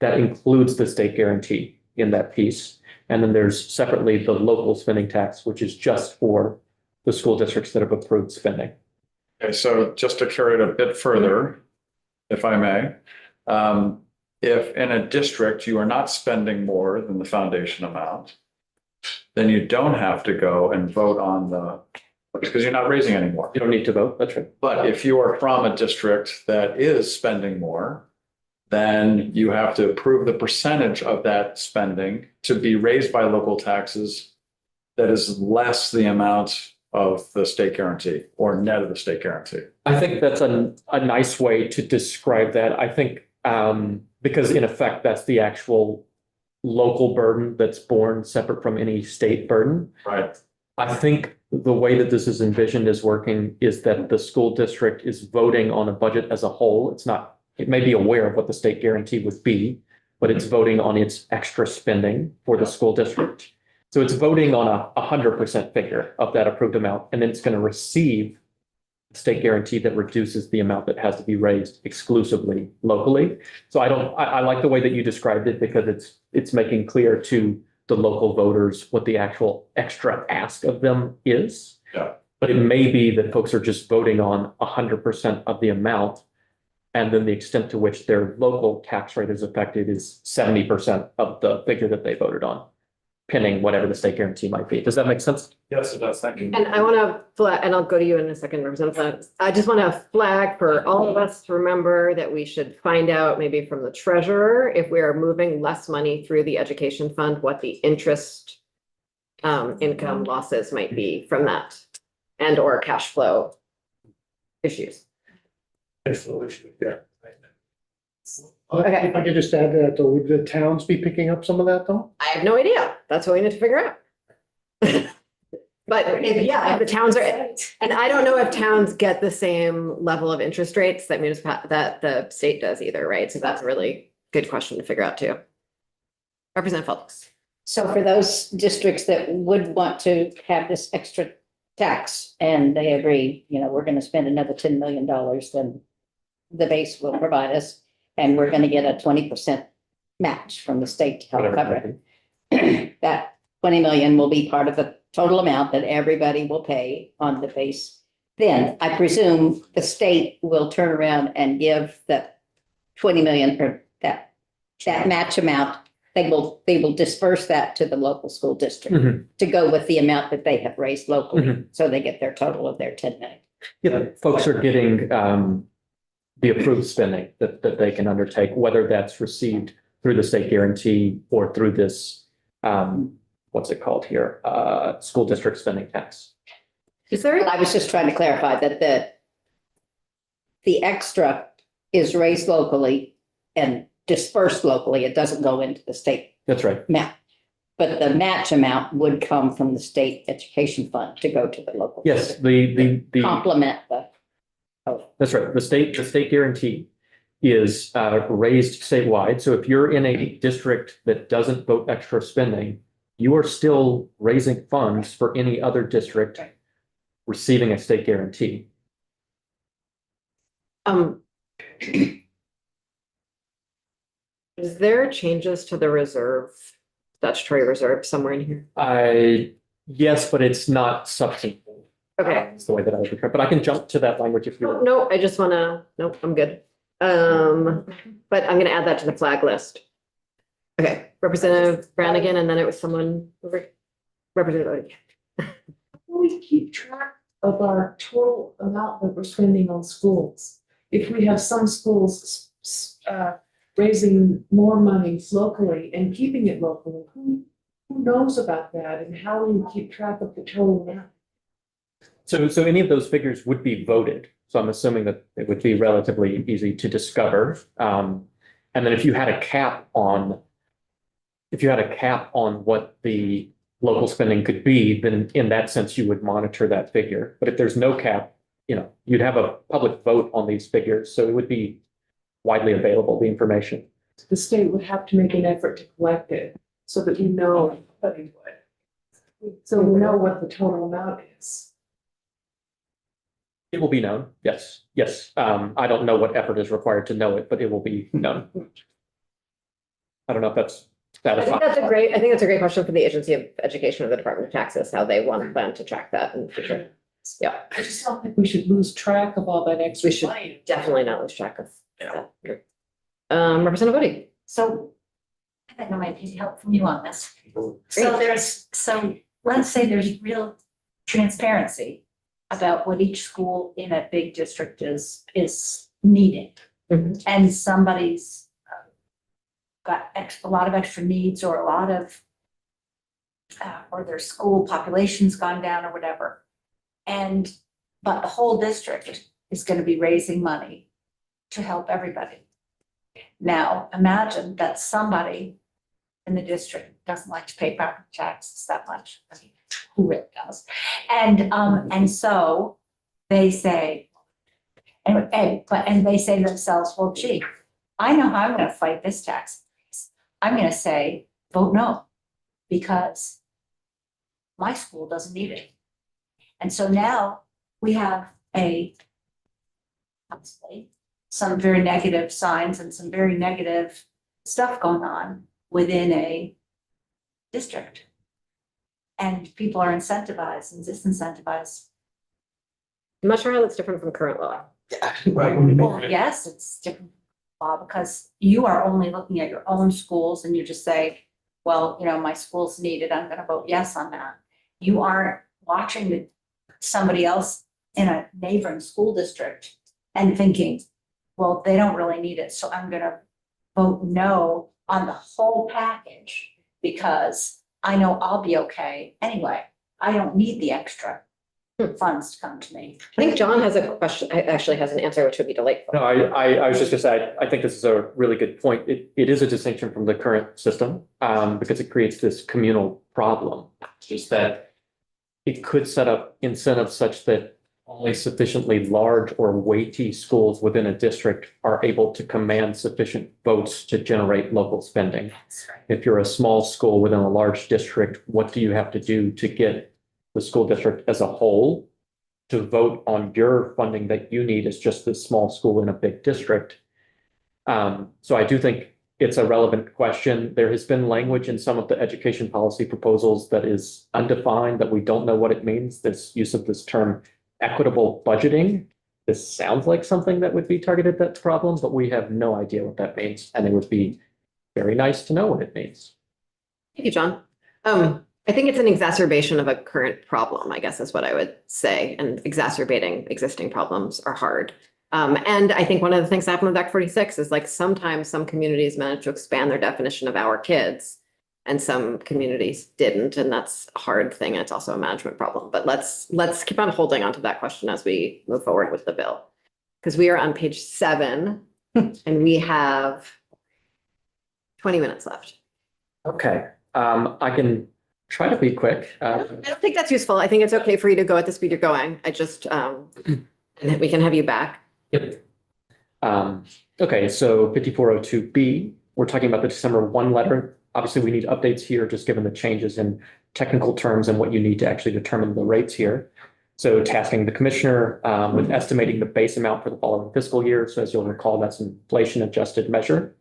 That includes the state guarantee in that piece. And then there's separately the local spending tax, which is just for the school districts that have approved spending. Okay, so just to carry it a bit further, if I may, if in a district you are not spending more than the foundation amount, then you don't have to go and vote on the, because you're not raising any more. You don't need to vote, that's right. But if you are from a district that is spending more, then you have to approve the percentage of that spending to be raised by local taxes that is less the amount of the state guarantee or net of the state guarantee. I think that's a nice way to describe that. I think because in effect, that's the actual local burden that's borne separate from any state burden. Right. I think the way that this is envisioned as working is that the school district is voting on a budget as a whole. It may be aware of what the state guarantee would be, but it's voting on its extra spending for the school district. So it's voting on a 100% figure of that approved amount, and then it's going to receive state guarantee that reduces the amount that has to be raised exclusively locally. So I like the way that you described it because it's making clear to the local voters what the actual extra ask of them is. Yeah. But it may be that folks are just voting on 100% of the amount. And then the extent to which their local tax rate is affected is 70% of the figure that they voted on, pinning whatever the state guarantee might be. Does that make sense? Yes, it does. Thank you. And I want to flag, and I'll go to you in a second, Representative. I just want to flag for all of us to remember that we should find out maybe from the treasurer, if we are moving less money through the education fund, what the interest income losses might be from that and or cash flow issues. Yeah. Okay. If I could just add to that, though, would the towns be picking up some of that, though? I have no idea. That's what we need to figure out. But if the towns are, and I don't know if towns get the same level of interest rates that the state does either, right? So that's a really good question to figure out too. Representative Felix. So for those districts that would want to have this extra tax and they agree, we're going to spend another $10 million, then the base will provide us, and we're going to get a 20% match from the state to help cover it. That 20 million will be part of the total amount that everybody will pay on the base. Then I presume the state will turn around and give the 20 million or that match amount. They will disperse that to the local school district to go with the amount that they have raised locally. So they get their total of their 10 million. Yeah, folks are getting the approved spending that they can undertake, whether that's received through the state guarantee or through this, what's it called here? School district spending tax. Is there? I was just trying to clarify that the extra is raised locally and dispersed locally. It doesn't go into the state That's right. amount. But the match amount would come from the state education fund to go to the local. Yes, district. the Complement the. that's right. The state guarantee is raised statewide. So if you're in a district that doesn't vote extra spending, you are still raising funds for any other district receiving a state guarantee. Is there changes to the reserve, statutory reserve somewhere in here? Yes, but it's not substantive. Okay. That's the way that I would describe it. But I can jump to that language if you want. No, I just want to, nope, I'm good. But I'm going to add that to the flag list. Okay, Representative Brannigan, and then it was someone, Representative. We keep track of our total amount that we're spending on schools. if we have some schools raising more money locally and keeping it locally, who knows about that and how do you keep track of the total amount? So any of those figures would be voted. So I'm assuming that it would be relatively easy to discover. And then if you had a cap on what the local spending could be, then in that sense, you would monitor that figure. But if there's no cap, you'd have a public vote on these figures. So it would be widely available, the information. The state would have to make an effort to collect it so that we know, everybody would. So we know what the total amount is. It will be known. Yes. Yes. I don't know what effort is required to know it, but it will be known. I don't know if that's I think satisfying. I think that's a great question for the Agency of Education of the Department of Taxes, how they want to plan to track that in the future. Yeah, I just don't think we should lose track of all that extra we should money. definitely not lose track of that. Representative Bodie. So I think I might need help from you on this. So let's say there's real transparency about what each school in a big district is needing. Mhm. And somebody's got a lot of extra needs or a lot of or their school population's gone down or whatever. But the whole district is going to be raising money to help everybody. Now, imagine that somebody in the district doesn't like to pay property taxes that much. I mean, who really does? And so they say, and they say to themselves, well, gee, I know how I'm going to fight this tax increase. I'm going to say, vote no, because my school doesn't need it. And so now we have obviously some very negative signs and some very negative stuff going on within a district. And people are incentivized and disincentivized. I'm not sure how that's different from current law. Well, yes, it's different law because you are only looking at your own schools and you just say, well, my school's needed, I'm gonna vote yes on that. You aren't watching somebody else in a neighboring school district and thinking, well, they don't really need it, so I'm gonna vote no on the whole package because I know I'll be okay anyway. I don't need the extra funds to come to me. I think John has a question, actually has an answer, which would be delightful. No, I was just gonna say, I think this is a really good point. It is a distinction from the current system, because it creates this communal problem. Just that it could set up incentives such that only sufficiently large or weighty schools within a district are able to command sufficient votes to generate local spending. If you're a small school within a large district, what do you have to do to get the school district as a whole to vote on your funding that you need as just this small school in a big district? So I do think it's a relevant question. There has been language in some of the education policy proposals that is undefined, that we don't know what it means. This use of this term equitable budgeting. This sounds like something that would be targeted at that problem, but we have no idea what that means. And it would be very nice to know what it means. Thank you, John. I think it's an exacerbation of a current problem, I guess is what I would say. And exacerbating existing problems are hard. And I think one of the things that happened with Act 46 is like sometimes some communities managed to expand their definition of our kids and some communities didn't. And that's a hard thing. And it's also a management problem. But let's keep on holding on to that question as we move forward with the bill. Because we are on page 7 and we have 20 minutes left. Okay, I can try to be quick. I don't think that's useful. I think it's okay for you to go at the speed you're going. I just, and then we can have you back. Yep. Okay, so 5402B, we're talking about the December 1 letter. Obviously, we need updates here, just given the changes in technical terms and what you need to actually determine the rates here. So tasking the commissioner with estimating the base amount for the following fiscal year. So as you'll recall, that's an inflation adjusted measure.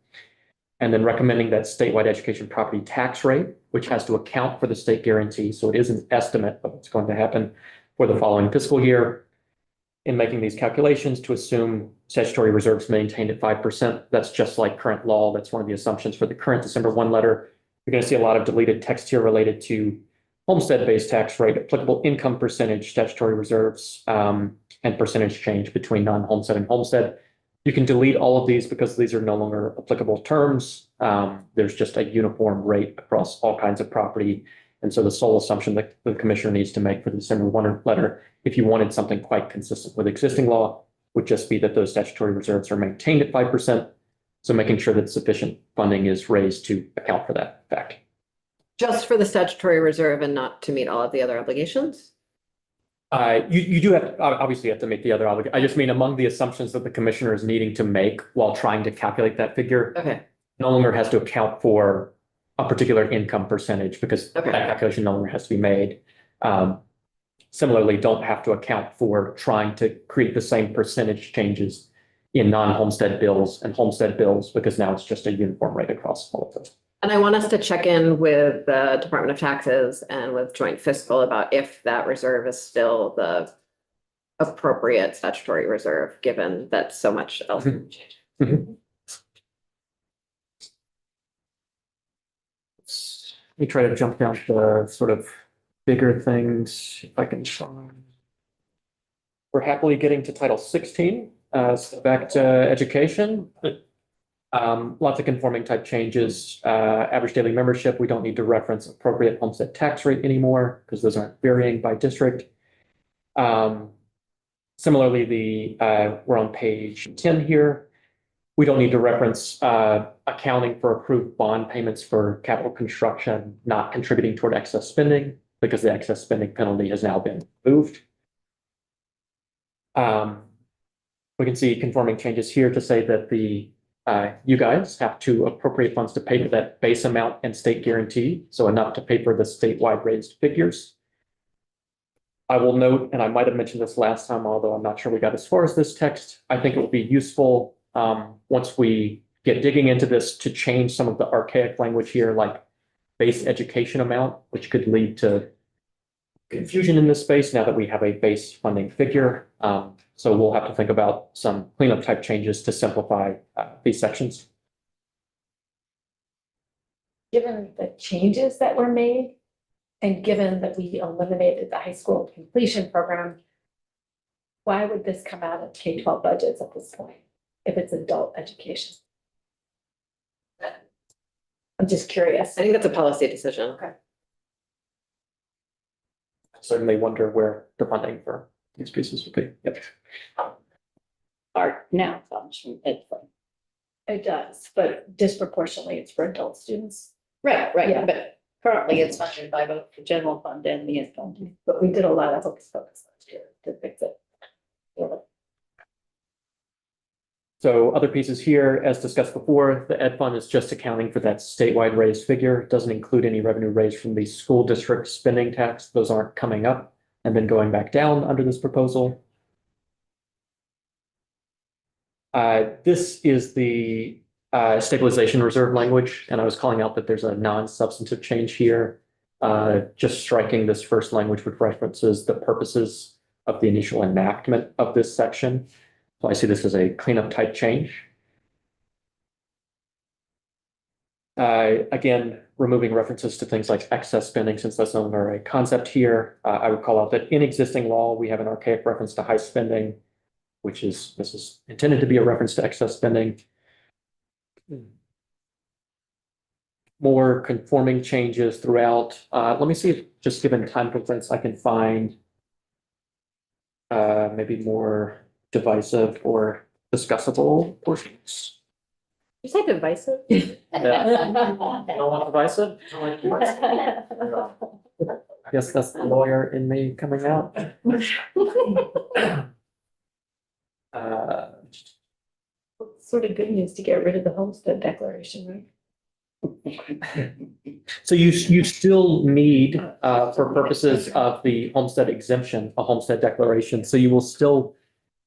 And then recommending that statewide education property tax rate, which has to account for the state guarantee. So it is an estimate of what's going to happen for the following fiscal year. In making these calculations, to assume statutory reserves maintained at 5%. That's just like current law. That's one of the assumptions for the current December 1 letter. You're going to see a lot of deleted text here related to homestead-based tax rate, applicable income percentage, statutory reserves, and percentage change between non-homestead and homestead. You can delete all of these because these are no longer applicable terms. There's just a uniform rate across all kinds of property. And so the sole assumption that the commissioner needs to make for the December 1 letter, if you wanted something quite consistent with existing law, would just be that those statutory reserves are maintained at 5%. So making sure that sufficient funding is raised to account for that fact. Just for the statutory reserve and not to meet all of the other obligations? You do have, obviously you have to make the other I just mean among the assumptions that the commissioner is needing to make while trying to calculate that figure, Okay, no longer has to account for a particular income percentage because Okay. that calculation no longer has to be made. Similarly, don't have to account for trying to create the same percentage changes in non-homestead bills and homestead bills because now it's just a uniform rate across all of those. and I want us to check in with the Department of Taxes and with joint fiscal about if that reserve is still the appropriate statutory reserve, given that so much else has changed. Let me try to jump down to the sort of bigger things, if I can find. We're happily getting to Title 16, so back to education. Lots of conforming type changes, average daily membership, we don't need to reference appropriate homestead tax rate anymore because those aren't varying by district. Similarly, we're on page 10 here. We don't need to reference accounting for approved bond payments for capital construction, not contributing toward excess spending because the excess spending penalty has now been moved. We can see conforming changes here to say that you guys have to appropriate funds to pay for that base amount and state guarantee, so enough to pay for the statewide raised figures. I will note, and I might have mentioned this last time, although I'm not sure we got as far as this text, I think it would be useful once we get digging into this to change some of the archaic language here, like base education amount, which could lead to confusion in this space now that we have a base funding figure. So we'll have to think about some cleanup type changes to simplify these sections. Given the changes that were made, and given that we eliminated the high school completion program, why would this come out of K-12 budgets at this point, if it's adult education? I'm just curious. I think that's a policy decision. Okay. Certainly wonder where the funding for these pieces would be. Yep. Art now comes from ed fund. It does, but disproportionately it's for adult students. Right, Yeah. right, but currently it's funded by both the general fund and the ed fund. But we did a lot of hocus pocus last year to fix it. So other pieces here, as discussed before, the ed fund is just accounting for that statewide raised figure. It doesn't include any revenue raised from the school district spending tax. Those aren't coming up and then going back down under this proposal. This is the stabilization reserve language, and I was calling out that there's a non-substantive change here. Just striking this first language which references the purposes of the initial enactment of this section. So I see this as a cleanup type change. Again, removing references to things like excess spending, since that's no longer a concept here. I would call out that in existing law, we have an archaic reference to high spending, which is, this is intended to be a reference to excess spending. More conforming changes throughout. Let me see if, just given time constraints, I can find maybe more divisive or discussable portions. You say divisive? Yeah. Don't want divisive? I guess that's the lawyer in me coming out. Sort of good news to get rid of the homestead declaration, right? So you still need, for purposes of the homestead exemption, a homestead declaration. So you will still,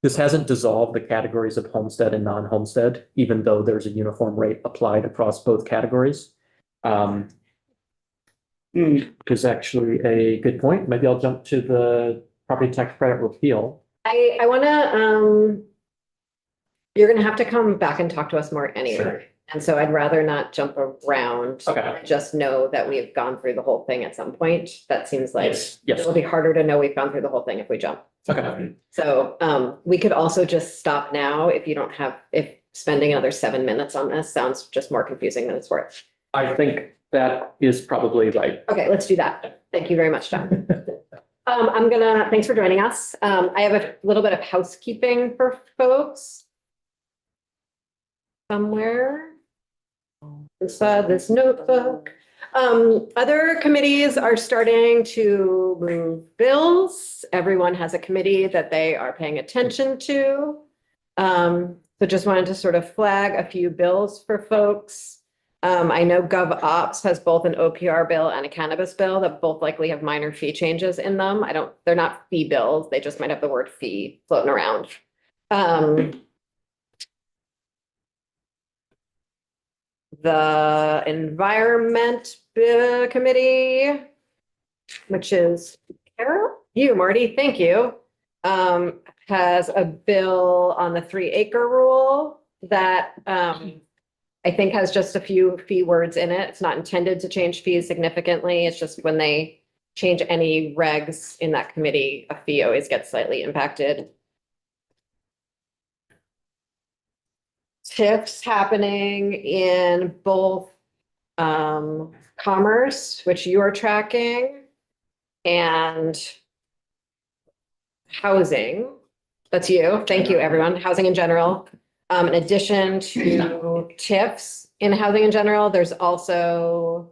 this hasn't dissolved the categories of homestead and non-homestead, even though there's a uniform rate applied across both categories. Is actually a good point. Maybe I'll jump to the property tax credit repeal. I wanna, you're gonna have to come back and talk to us more anyway. And so I'd rather not jump around. Okay. Just know that we've gone through the whole thing at some point. That seems like Yes. it'll be harder to know we've gone through the whole thing if we jump. Okay. So we could also just stop now if you don't have, if spending another 7 minutes on this sounds just more confusing than it's worth. I think that is probably right. Okay, let's do that. Thank you very much, John. Thanks for joining us. I have a little bit of housekeeping for folks. Somewhere. Inside this notebook. Other committees are starting to move bills. Everyone has a committee that they are paying attention to. So just wanted to sort of flag a few bills for folks. I know GovOps has both an OPR bill and a cannabis bill that both likely have minor fee changes in them. They're not fee bills. They just might have the word fee floating around. The Environment Committee, which is Carol, you, Marty, thank you, has a bill on the 3-acre rule that I think has just a few fee words in it. It's not intended to change fees significantly. It's just when they change any regs in that committee, a fee always gets slightly impacted. TIFs happening in both commerce, which you are tracking, and housing. That's you. Thank you, everyone. Housing in general. In addition to TIFs in housing in general, there's also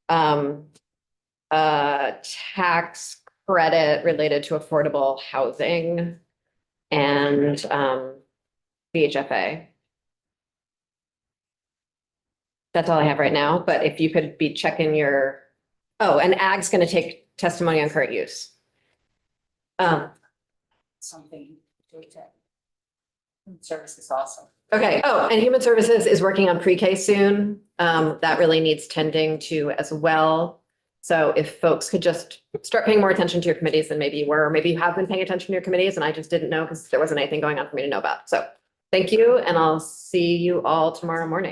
a tax credit related to affordable housing and VHFA. That's all I have right now, but if you could be checking your, oh, and AG's gonna take testimony on current use. Something to check. Service is awesome. Okay, oh, and Human Services is working on pre-K soon. That really needs tending to as well. So if folks could just start paying more attention to your committees than maybe you were, or maybe you have been paying attention to your committees and I just didn't know because there wasn't anything going on for me to know about. So thank you, and I'll see you all tomorrow morning.